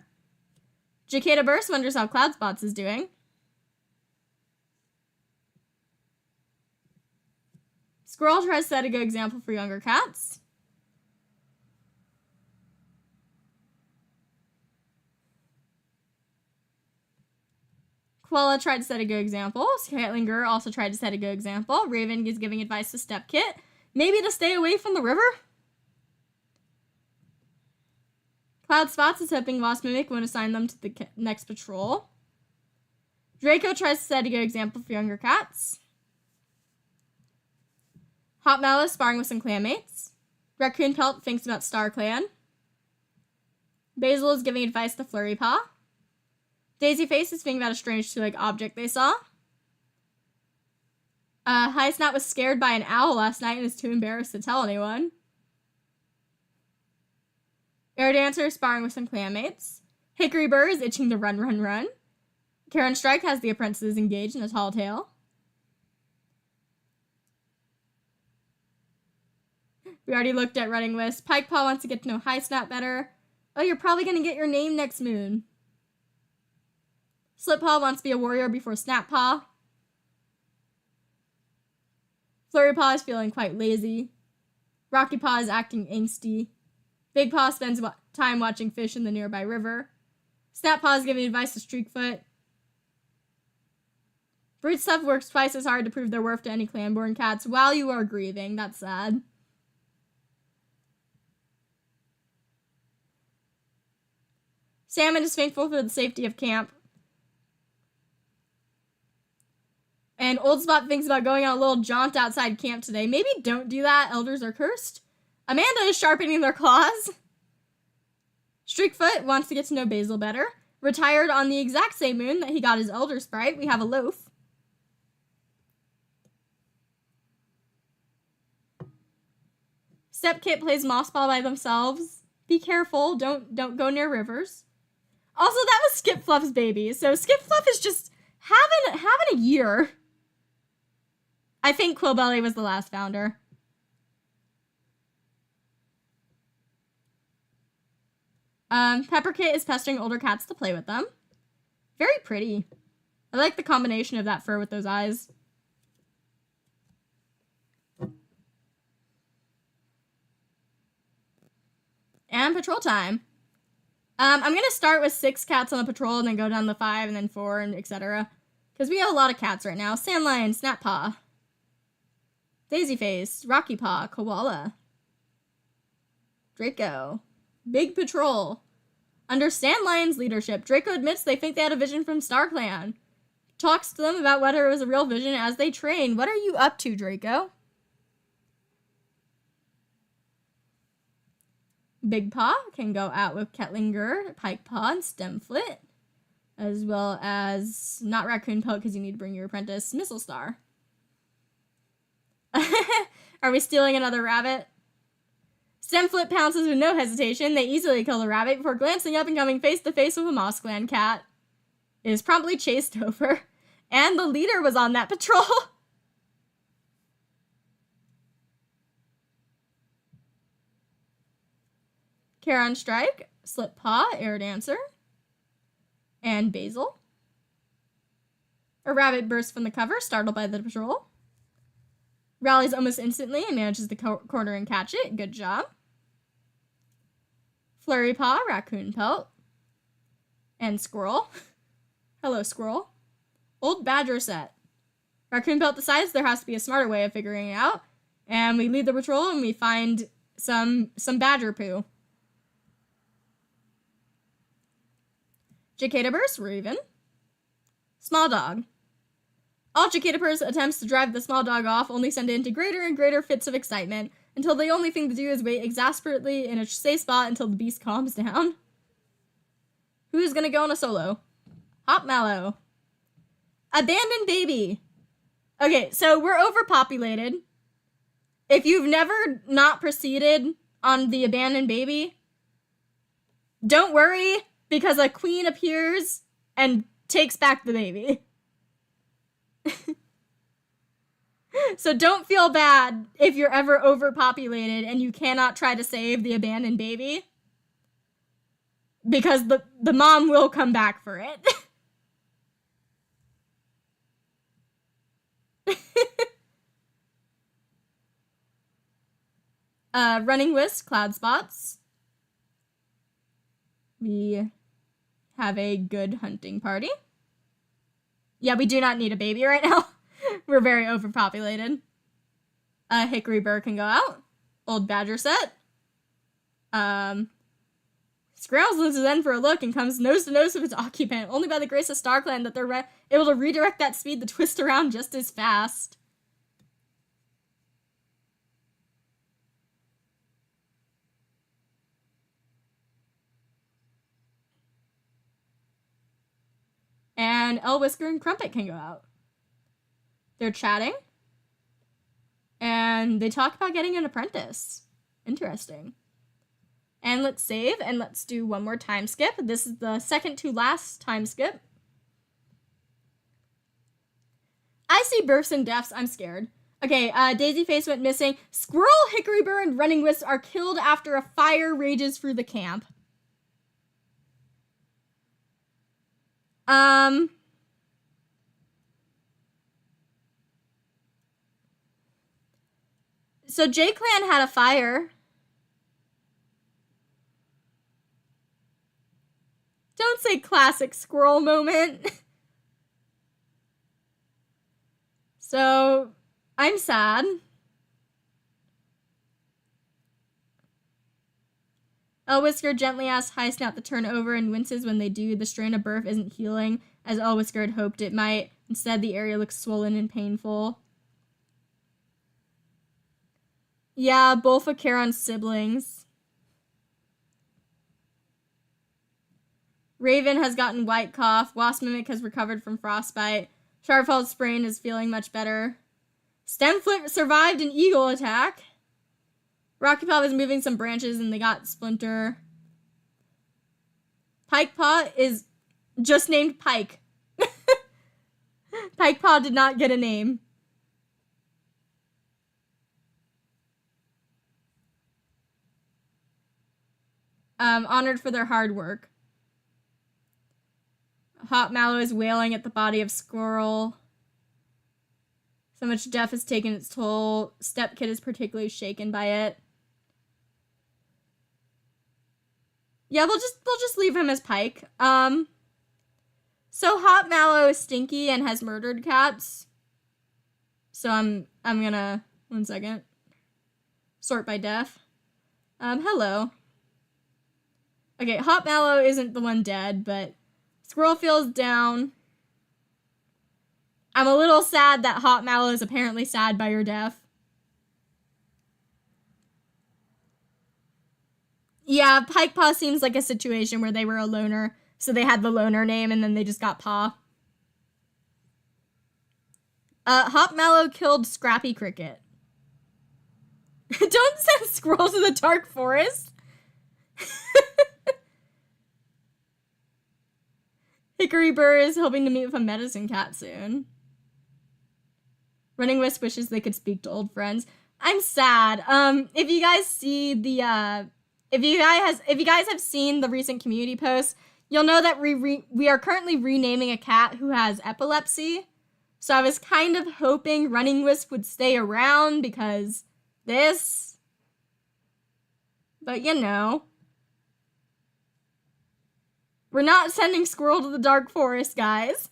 Cicada Burst wonders how Cloudspots is doing. Squirrel tries to set a good example for younger cats. Quella tried to set a good example. Scatlinger also tried to set a good example. Raven is giving advice to Step Kit. Maybe to stay away from the river? Cloud spots a tipping wasp mimic when assign them to the next patrol. Draco tries to set a good example for younger cats. Hot Mallow sparring with some clanmates. Raccoon Pelt thinks about Star Clan. Basil is giving advice to Flurry Paw. Daisy Face is thinking about a strange two-legged object they saw. High Snot was scared by an owl last night and is too embarrassed to tell anyone. Air Dancer is sparring with some clanmates. Hickory Burr is itching to run. Karen Strike has the apprentices engaged in a tall tale. We already looked at Running Wisp. Pikepaw wants to get to know High Snot better. Oh, you're probably going to get your name next moon. Slippaw wants to be a warrior before Snappaw. Flurrypaw is feeling quite lazy. Rockypaw is acting angsty. Big Paw spends time watching fish in the nearby river. Snappaw is giving advice to Streakfoot. Brute Stuff works twice as hard to prove their worth to any clan-born cats while you are grieving. That's sad. Salmon is thankful for the safety of camp. And Old Spot thinks about going on a little jaunt outside camp today. Maybe don't do that. Elders are cursed. Amanda is sharpening their claws. Streakfoot wants to get to know Basil better. Retired on the exact same moon that he got his Elder Sprite. We have a loaf. Stepkit plays Mossball by themselves. Be careful. Don't go near rivers. Also, that was Skip Fluff's baby. So Skip Fluff is just having a year. I think Quillbelly was the last founder. Pepperkit is pestering older cats to play with them. Very pretty. I like the combination of that fur with those eyes. And patrol time. I'm going to start with 6 cats on the patrol and then go down to 5 and then 4 and etc. Because we have a lot of cats right now. Sandlion, Snappaw, Daisyface, Rockypaw, Koala, Draco. Big patrol. Under Sandlion's leadership, Draco admits they think they had a vision from StarClan. Talks to them about whether it was a real vision as they train. What are you up to, Draco? Big Paw can go out with Ketlinger, Pikepaw, and Stemflit. As well as, not Raccoon Pelt because you need to bring your apprentice, Mistlestar. Are we stealing another rabbit? Stemflit pounces with no hesitation. They easily kill the rabbit before glancing up and coming face to face with a Moss Clan cat. It is promptly chased over. And the leader was on that patrol. Karen Strike, Slippaw, Air Dancer, and Basil. A rabbit bursts from the cover, startled by the patrol. Rallies almost instantly and manages to corner and catch it. Good job. Flurrypaw, Raccoon Pelt, and Squirrel. Hello, Squirrel. Old Badger set. Raccoon Pelt decides there has to be a smarter way of figuring it out, and we lead the patrol and we find some badger poo. Cicada Burst, Raven. Small Dog. All Cicada Burst attempts to drive the small dog off only send it into greater and greater fits of excitement until the only thing to do is wait exasperately in a safe spot until the beast calms down. Who's gonna go on a solo? Hot Mallow. Abandoned Baby. Okay, so we're overpopulated. If you've never not proceeded on the Abandoned Baby, don't worry, because a queen appears and takes back the baby. So don't feel bad if you're ever overpopulated and you cannot try to save the abandoned baby. Because the mom will come back for it. Running Wisp, Cloud Spots. We have a good hunting party. Yeah, we do not need a baby right now. We're very overpopulated. Hickory Burr can go out. Old Badger set. scrambles into Zen for a look and comes nose to nose with its occupant. Only by the grace of StarClan that they're able to redirect that speed to twist around just as fast. And Whisker and Crumpet can go out. They're chatting. And they talk about getting an apprentice. Interesting. And let's save, and let's do one more time skip. This is the second to last time skip. I see births and deaths. I'm scared. Okay, Daisy Face went missing. Squirrel, Hickory Burr, and Running Wisp are killed after a fire rages through the camp. So JayClan had a fire. Don't say classic squirrel moment. So, I'm sad. Whisker gently asks High Snap to turn over and winces when they do. The strain of birth isn't healing, as Whisker had hoped it might. Instead, the area looks swollen and painful. Yeah, both of Charon's siblings. Raven has gotten white cough. Wasp Mimic has recovered from frostbite. Sharpfall's sprain is feeling much better. Stemfoot survived an eagle attack. Rocky Paw was moving some branches and they got Splinter. Pike Paw is just named Pike. Pike Paw did not get a name. Honored for their hard work. Hot Mallow is wailing at the body of Squirrel. So much death has taken its toll. Step Kid is particularly shaken by it. Yeah, we'll just leave him as Pike. So Hot Mallow is stinky and has murdered cats. So I'm gonna, one second, sort by death. Hello. Okay, Hot Mallow isn't the one dead, but Squirrel feels down. I'm a little sad that Hot Mallow is apparently sad by your death. Yeah, Pike Paw seems like a situation where they were a loner, so they had the loner name and then they just got Paw. Hot Mallow killed Scrappy Cricket. Don't send Squirrel to the dark forest. Hickory Burr is hoping to meet with a medicine cat soon. Running Wisp wishes they could speak to old friends. I'm sad. If you guys see the, if you guys have seen the recent community posts, you'll know that we are currently renaming a cat who has epilepsy. So I was kind of hoping Running Wisp would stay around because this. But you know. We're not sending Squirrel to the dark forest, guys.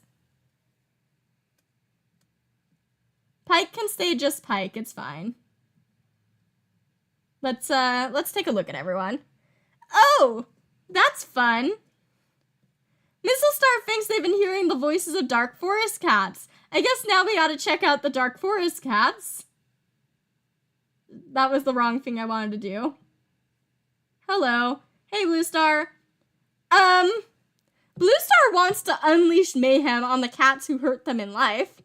Pike can stay just Pike, it's fine. Let's take a look at everyone. Oh, that's fun. Mistlestar thinks they've been hearing the voices of dark forest cats. I guess now we gotta check out the dark forest cats. That was the wrong thing I wanted to do. Hello. Hey, Bluestar. Bluestar wants to unleash mayhem on the cats who hurt them in life.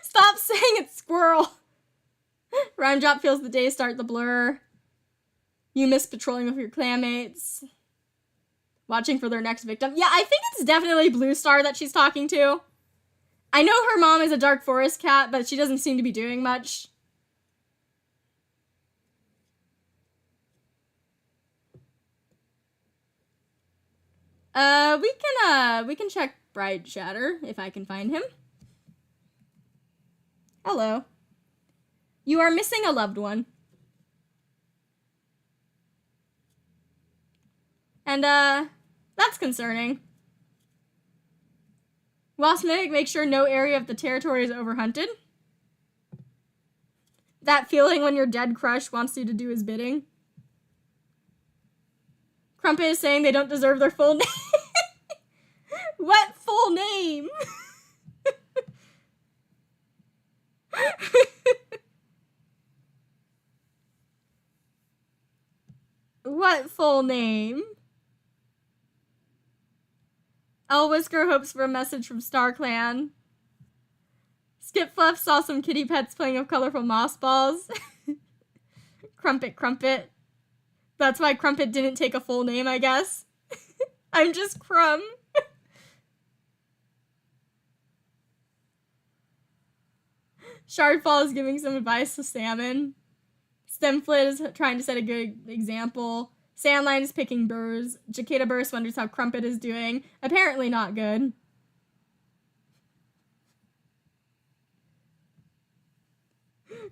Stop saying it's Squirrel. Rhyme Drop feels the day start the blur. You miss patrolling with your clanmates. Watching for their next victim. Yeah, I think it's definitely Bluestar that she's talking to. I know her mom is a dark forest cat, but she doesn't seem to be doing much. We can check Bride Chatter if I can find him. Hello. You are missing a loved one. And, that's concerning. Wasp Mimic makes sure no area of the territory is overhunted. That feeling when your dead crush wants you to do his bidding. Crumpet is saying they don't deserve their full name. What full name? What full name? El Whisker hopes for a message from StarClan. Skip Fluff saw some kitty pets playing with colorful moss balls. Crumpet. That's why Crumpet didn't take a full name, I guess. I'm just Crumb. Shardfall is giving some advice to Salmon. Stemflit is trying to set a good example. Sandline is picking Burrs. Jacada Burst wonders how Crumpet is doing. Apparently not good.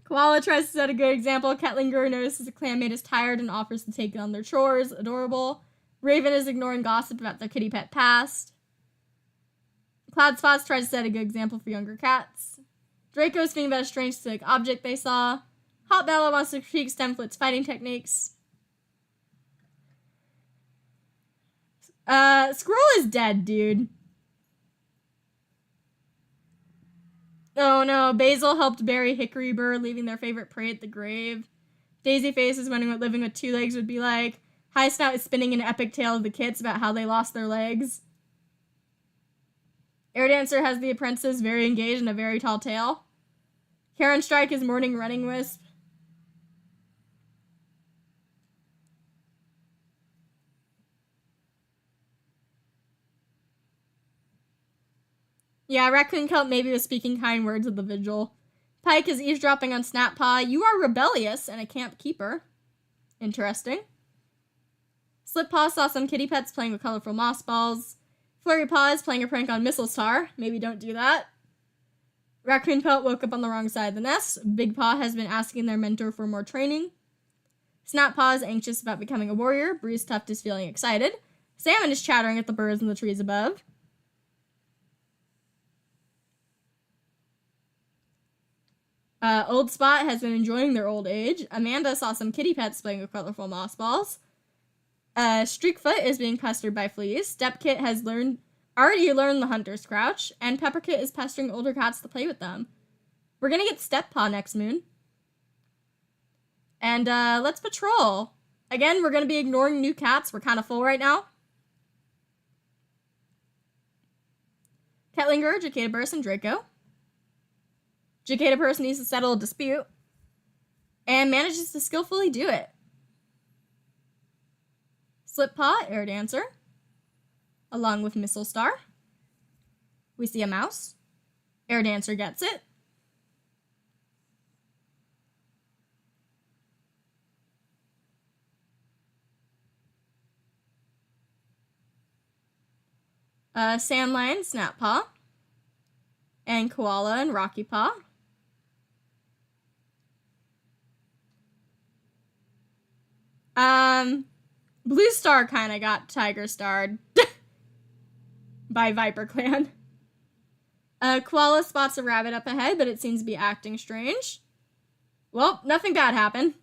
Koala tries to set a good example. Ketlinger notices a clanmate is tired and offers to take on their chores. Adorable. Raven is ignoring gossip about their kitty pet past. Cloudspots tries to set a good example for younger cats. Draco is thinking about a strange sick object they saw. Hot Bella wants to critique Stemflit's fighting techniques. Squirrel is dead, dude. Oh no, Basil helped bury Hickory Burr, leaving their favorite prey at the grave. Daisy Face is wondering what living with 2 legs would be like. High Snout is spinning an epic tale of the kits about how they lost their legs. Air Dancer has the apprentices very engaged in a very tall tale. Karen Strike is mourning Running Wisp. Yeah, Raccoon Kelp maybe was speaking kind words at the vigil. Pike is eavesdropping on Snappaw. You are rebellious and a camp keeper. Interesting. Slippaw saw some kitty pets playing with colorful moss balls. Flurry Paw is playing a prank on Mistlestar. Maybe don't do that. Raccoon Pelt woke up on the wrong side of the nest. Big Paw has been asking their mentor for more training. Snap Paw is anxious about becoming a warrior. Breeze Tuft is feeling excited. Salmon is chattering at the birds in the trees above. Old Spot has been enjoying their old age. Amanda saw some kitty pets playing with colorful moss balls. Streakfoot is being pestered by fleas. Stepkit has already learned the hunter's crouch, and Pepperkit is pestering older cats to play with them. We're gonna get Steppaw next moon. And let's patrol. Again, we're gonna be ignoring new cats. We're kind of full right now. Ketlinger, Jacada Burst, and Draco. Jacada Burst needs to settle a dispute and manages to skillfully do it. Slippaw, Air Dancer, along with Mistlestar. We see a mouse. Air Dancer gets it. Sandlion, Snappaw, and Koala and Rocky Paw. Blue Star kind of got Tiger Starred by Viper Clan. Koala spots a rabbit up ahead, but it seems to be acting strange. Well, nothing bad happened.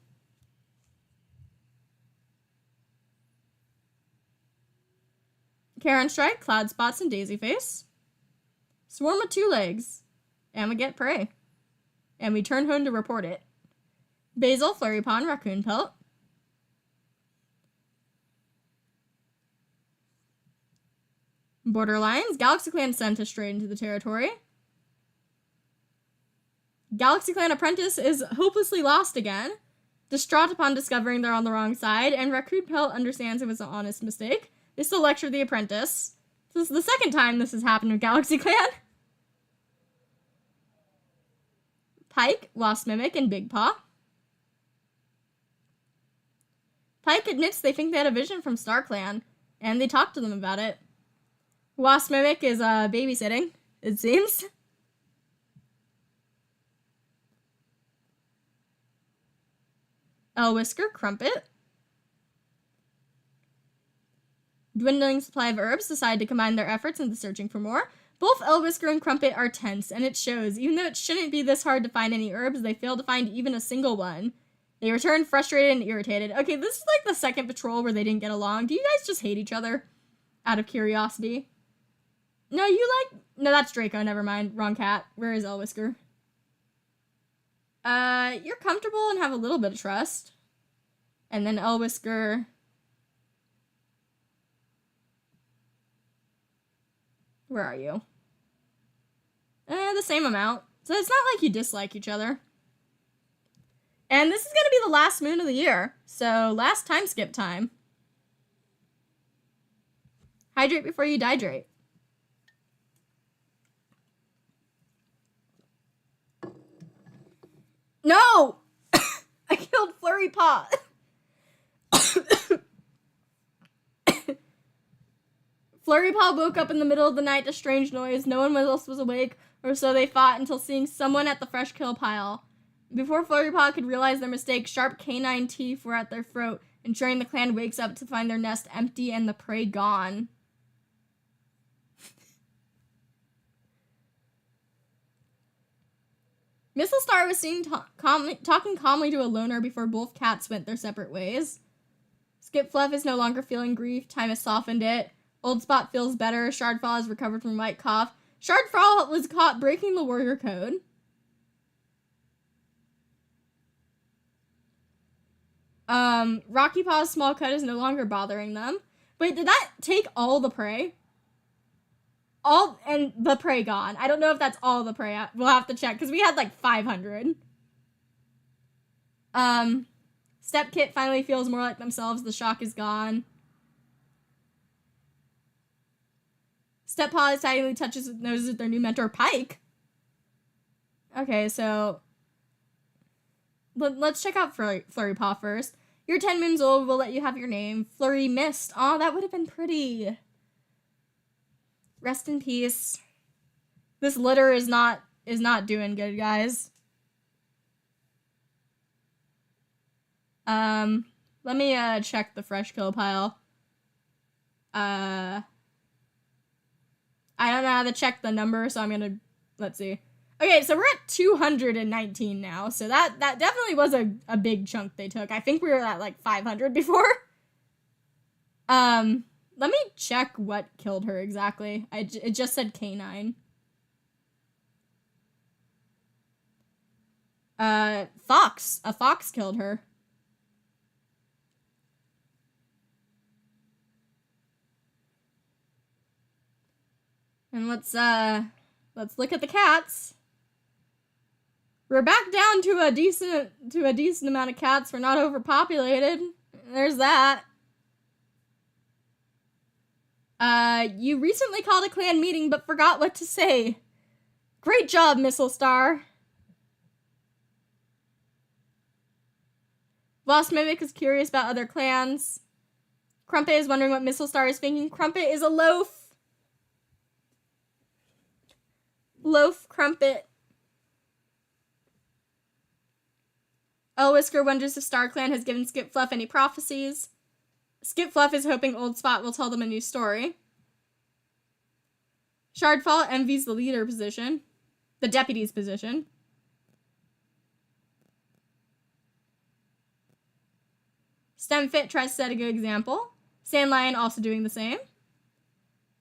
Karen Strike, Cloud Spots, and Daisy Face. Swarm with 2 legs. And we get prey. And we turn home to report it. Basil, Flurry Pond, Raccoon Pelt. Borderlines, Galaxy Clan sent us straight into the territory. Galaxy Clan Apprentice is hopelessly lost again, distraught upon discovering they're on the wrong side, and Raccoon Pelt understands it was an honest mistake. They still lecture the Apprentice. This is the second time this has happened with Galaxy Clan. Pike, Wasp Mimic, and Big Paw. Pike admits they think they had a vision from StarClan, and they talked to them about it. Wasp Mimic is babysitting, it seems. Whisker, Crumpet. Dwindling supply of herbs decide to combine their efforts into searching for more. Both Whisker and Crumpet are tense, and it shows. Even though it shouldn't be this hard to find any herbs, they fail to find even a single one. They return frustrated and irritated. Okay, this is like the second patrol where they didn't get along. Do you guys just hate each other? Out of curiosity. No, no, that's Draco. Never mind. Wrong cat. Where is Whisker? You're comfortable and have a little bit of trust. And then Whisker. Where are you? The same amount. So it's not like you dislike each other. And this is going to be the last moon of the year. So last time skip time. Hydrate before you dihydrate. No! I killed Flurry Paw. Flurry Paw woke up in the middle of the night to strange noise. No one else was awake, or so they thought, until seeing someone at the fresh kill pile. Before Flurry Paw could realize their mistake, sharp canine teeth were at their throat, ensuring the clan wakes up to find their nest empty and the prey gone. Mistlestar was seen talking calmly to a loner before both cats went their separate ways. Skip Fluff is no longer feeling grief. Time has softened it. Old Spot feels better. Shardfall has recovered from white cough. Shardfall was caught breaking the warrior code. Rocky Paw's small cut is no longer bothering them. Wait, did that take all the prey? All, and the prey gone. I don't know if that's all the prey. We'll have to check, because we had like 500. Step Kit finally feels more like themselves. The shock is gone. Step Paw excitedly touches his nose with their new mentor, Pike. Okay, so let's check out Flurry Paw first. You're 10 moons old. We'll let you have your name. Flurry Mist. Aw, that would have been pretty. Rest in peace. This litter is not doing good, guys. Let me check the fresh kill pile. I don't know how to check the number, so I'm gonna, let's see. Okay, so we're at 219 now, so that definitely was a big chunk they took. I think we were at like 500 before. Let me check what killed her exactly. It just said K9. A fox killed her. And let's look at the cats. We're back down to a decent amount of cats. We're not overpopulated. There's that. You recently called a clan meeting but forgot what to say. Great job, Mistlestar. Lost Mimic is curious about other clans. Crumpet is wondering what Mistlestar is thinking. Crumpet is a loaf. Loaf Crumpet. Whisker wonders if Star Clan has given Skip Fluff any prophecies. Skip Fluff is hoping Old Spot will tell them a new story. Shardfall envies the leader position. The deputy's position. Stemfit tries to set a good example. Sandlion also doing the same.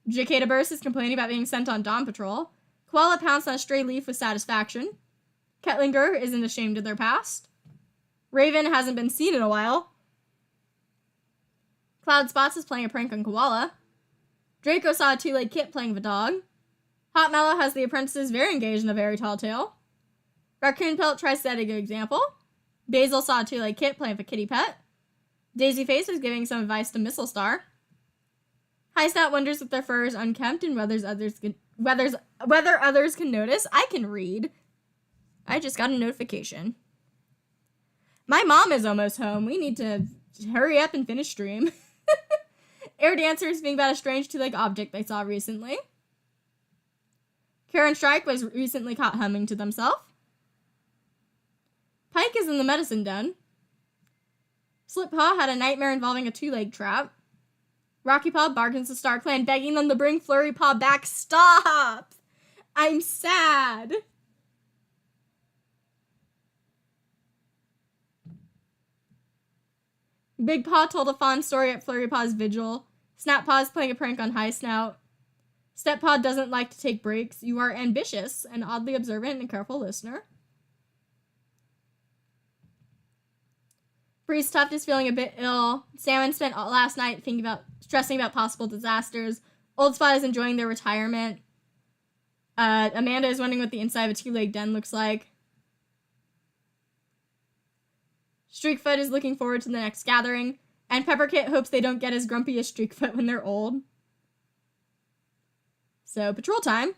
Jacada Burst is complaining about being sent on Dawn Patrol. Koala pounced on a stray leaf with satisfaction. Kettlinger isn't ashamed of their past. Raven hasn't been seen in a while. Cloud Spots is playing a prank on Koala. Draco saw a two-legged kit playing with a dog. Hot Mellow has the apprentices very engaged in a very tall tale. Raccoon Pelt tries to set a good example. Basil saw a two-legged kit playing with a kitty pet. Daisy Face is giving some advice to Mistlestar. High Snout wonders if their fur is unkempt and whether others can notice. I can read. I just got a notification. My mom is almost home. We need to hurry up and finish stream. Air Dancer is being about a strange two-legged object they saw recently. Karen Strike was recently caught humming to themselves. Pike is in the medicine den. Slip Paw had a nightmare involving a two-legged trap. Rocky Paw bargains the Star Clan, begging them to bring Flurry Paw back. Stop! I'm sad. Big Paw told a fond story at Flurry Paw's vigil. Snap Paw's playing a prank on High Snout. Step Paw doesn't like to take breaks. You are ambitious and oddly observant and careful listener. Breeze Tuft is feeling a bit ill. Salmon spent last night stressing about possible disasters. Old Spot is enjoying their retirement. Amanda is wondering what the inside of a two-legged den looks like. Streakfoot is looking forward to the next gathering. And Pepperkit hopes they don't get as grumpy as Streakfoot when they're old. So, patrol time.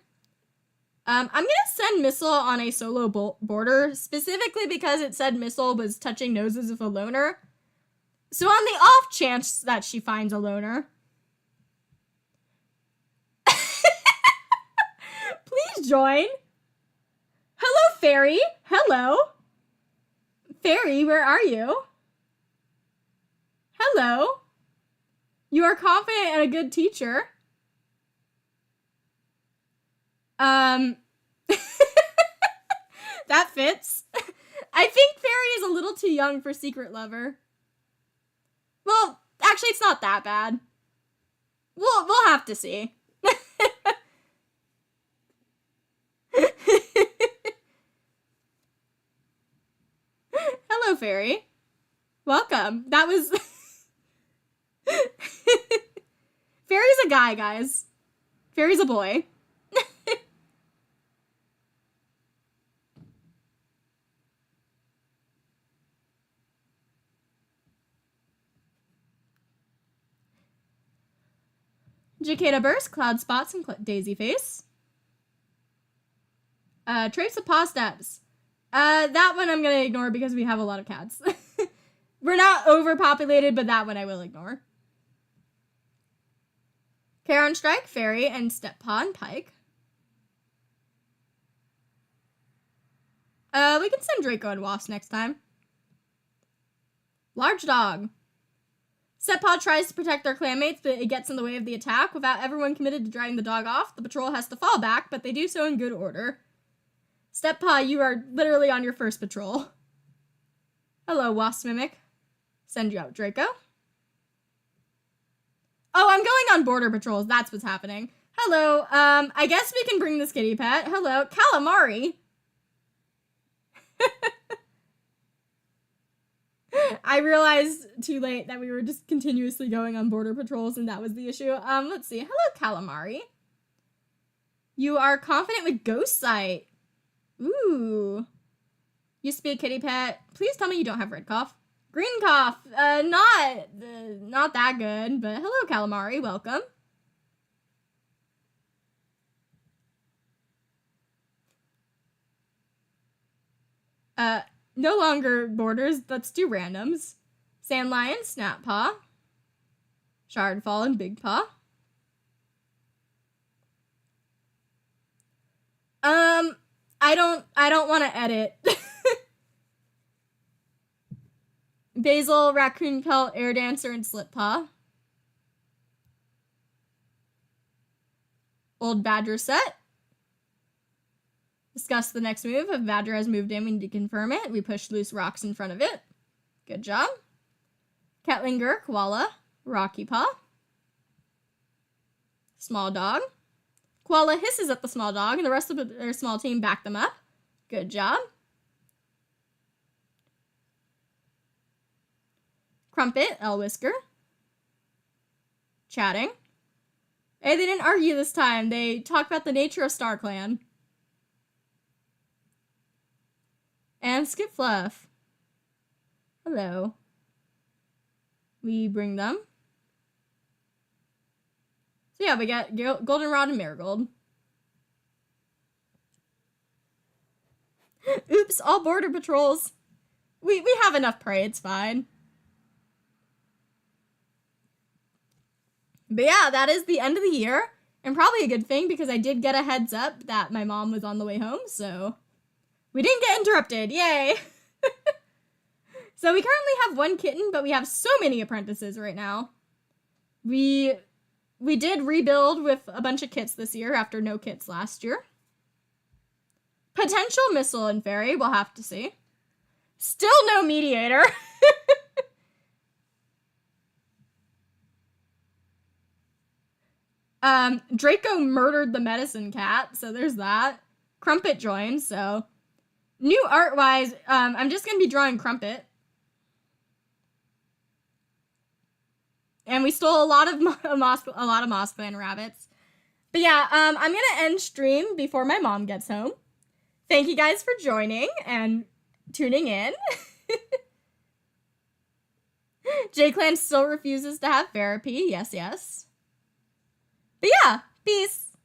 I'm going to send Missile on a solo border, specifically because it said Missile was touching noses with a loner. So on the off chance that she finds a loner. Please join. Hello, Fairy. Hello. Fairy, where are you? Hello. You are confident and a good teacher. That fits. I think Fairy is a little too young for Secret Lover. Well, actually, it's not that bad. We'll have to see. Hello, Fairy. Welcome. That was... Fairy's a guy, guys. Fairy's a boy. Cicada Burst, Cloud Spots, and Daisy Face. Trace of Paw Steps. That one I'm gonna ignore because we have a lot of cats. We're not overpopulated, but that one I will ignore. Karen Strike, Fairy, and Step Paw and Pike. We can send Draco and Wasp next time. Large Dog. Step Paw tries to protect their clanmates, but it gets in the way of the attack. Without everyone committed to driving the dog off, the patrol has to fall back, but they do so in good order. Step Paw, you are literally on your first patrol. Hello, Wasp Mimic. Send you out, Draco. Oh, I'm going on border patrols. That's what's happening. Hello, I guess we can bring this kitty pet. Hello, Calamari. I realized too late that we were just continuously going on border patrols and that was the issue. Let's see. Hello, Calamari. You are confident with Ghost Sight. Ooh. Used to be a kitty pet. Please tell me you don't have red cough. Green cough. Not that good, but hello, Calamari. Welcome. No longer borders. Let's do randoms. Sand Lion, Snap Paw. Shardfall, and Big Paw. I don't want to edit. Basil, Raccoon Pelt, Air Dancer, and Slip Paw. Old Badger set. Discuss the next move. If Badger has moved in, we need to confirm it. We push loose rocks in front of it. Good job. Ketlinger, Koala, Rocky Paw. Small Dog. Koala hisses at the small dog, and the rest of their small team back them up. Good job. Crumpet, L-Whisker. Chatting. Hey, they didn't argue this time. They talked about the nature of Star Clan. And Skip Fluff. Hello. We bring them. So yeah, we got Goldenrod and Marigold. Oops, all border patrols. We have enough prey, it's fine. But yeah, that is the end of the year. And probably a good thing because I did get a heads up that my mom was on the way home, so we didn't get interrupted. Yay! So we currently have one kitten, but we have so many apprentices right now. we did rebuild with a bunch of kits this year after no kits last year. Potential Missile and Fairy, we'll have to see. Still no Mediator. Draco murdered the Medicine Cat, so there's that. Crumpet joined, so new art-wise, I'm just gonna be drawing Crumpet. And we stole a lot of Moss Clan rabbits. But yeah, I'm gonna end stream before my mom gets home. Thank you guys for joining and tuning in. JayClan still refuses to have therapy. Yes, yes. But yeah, peace.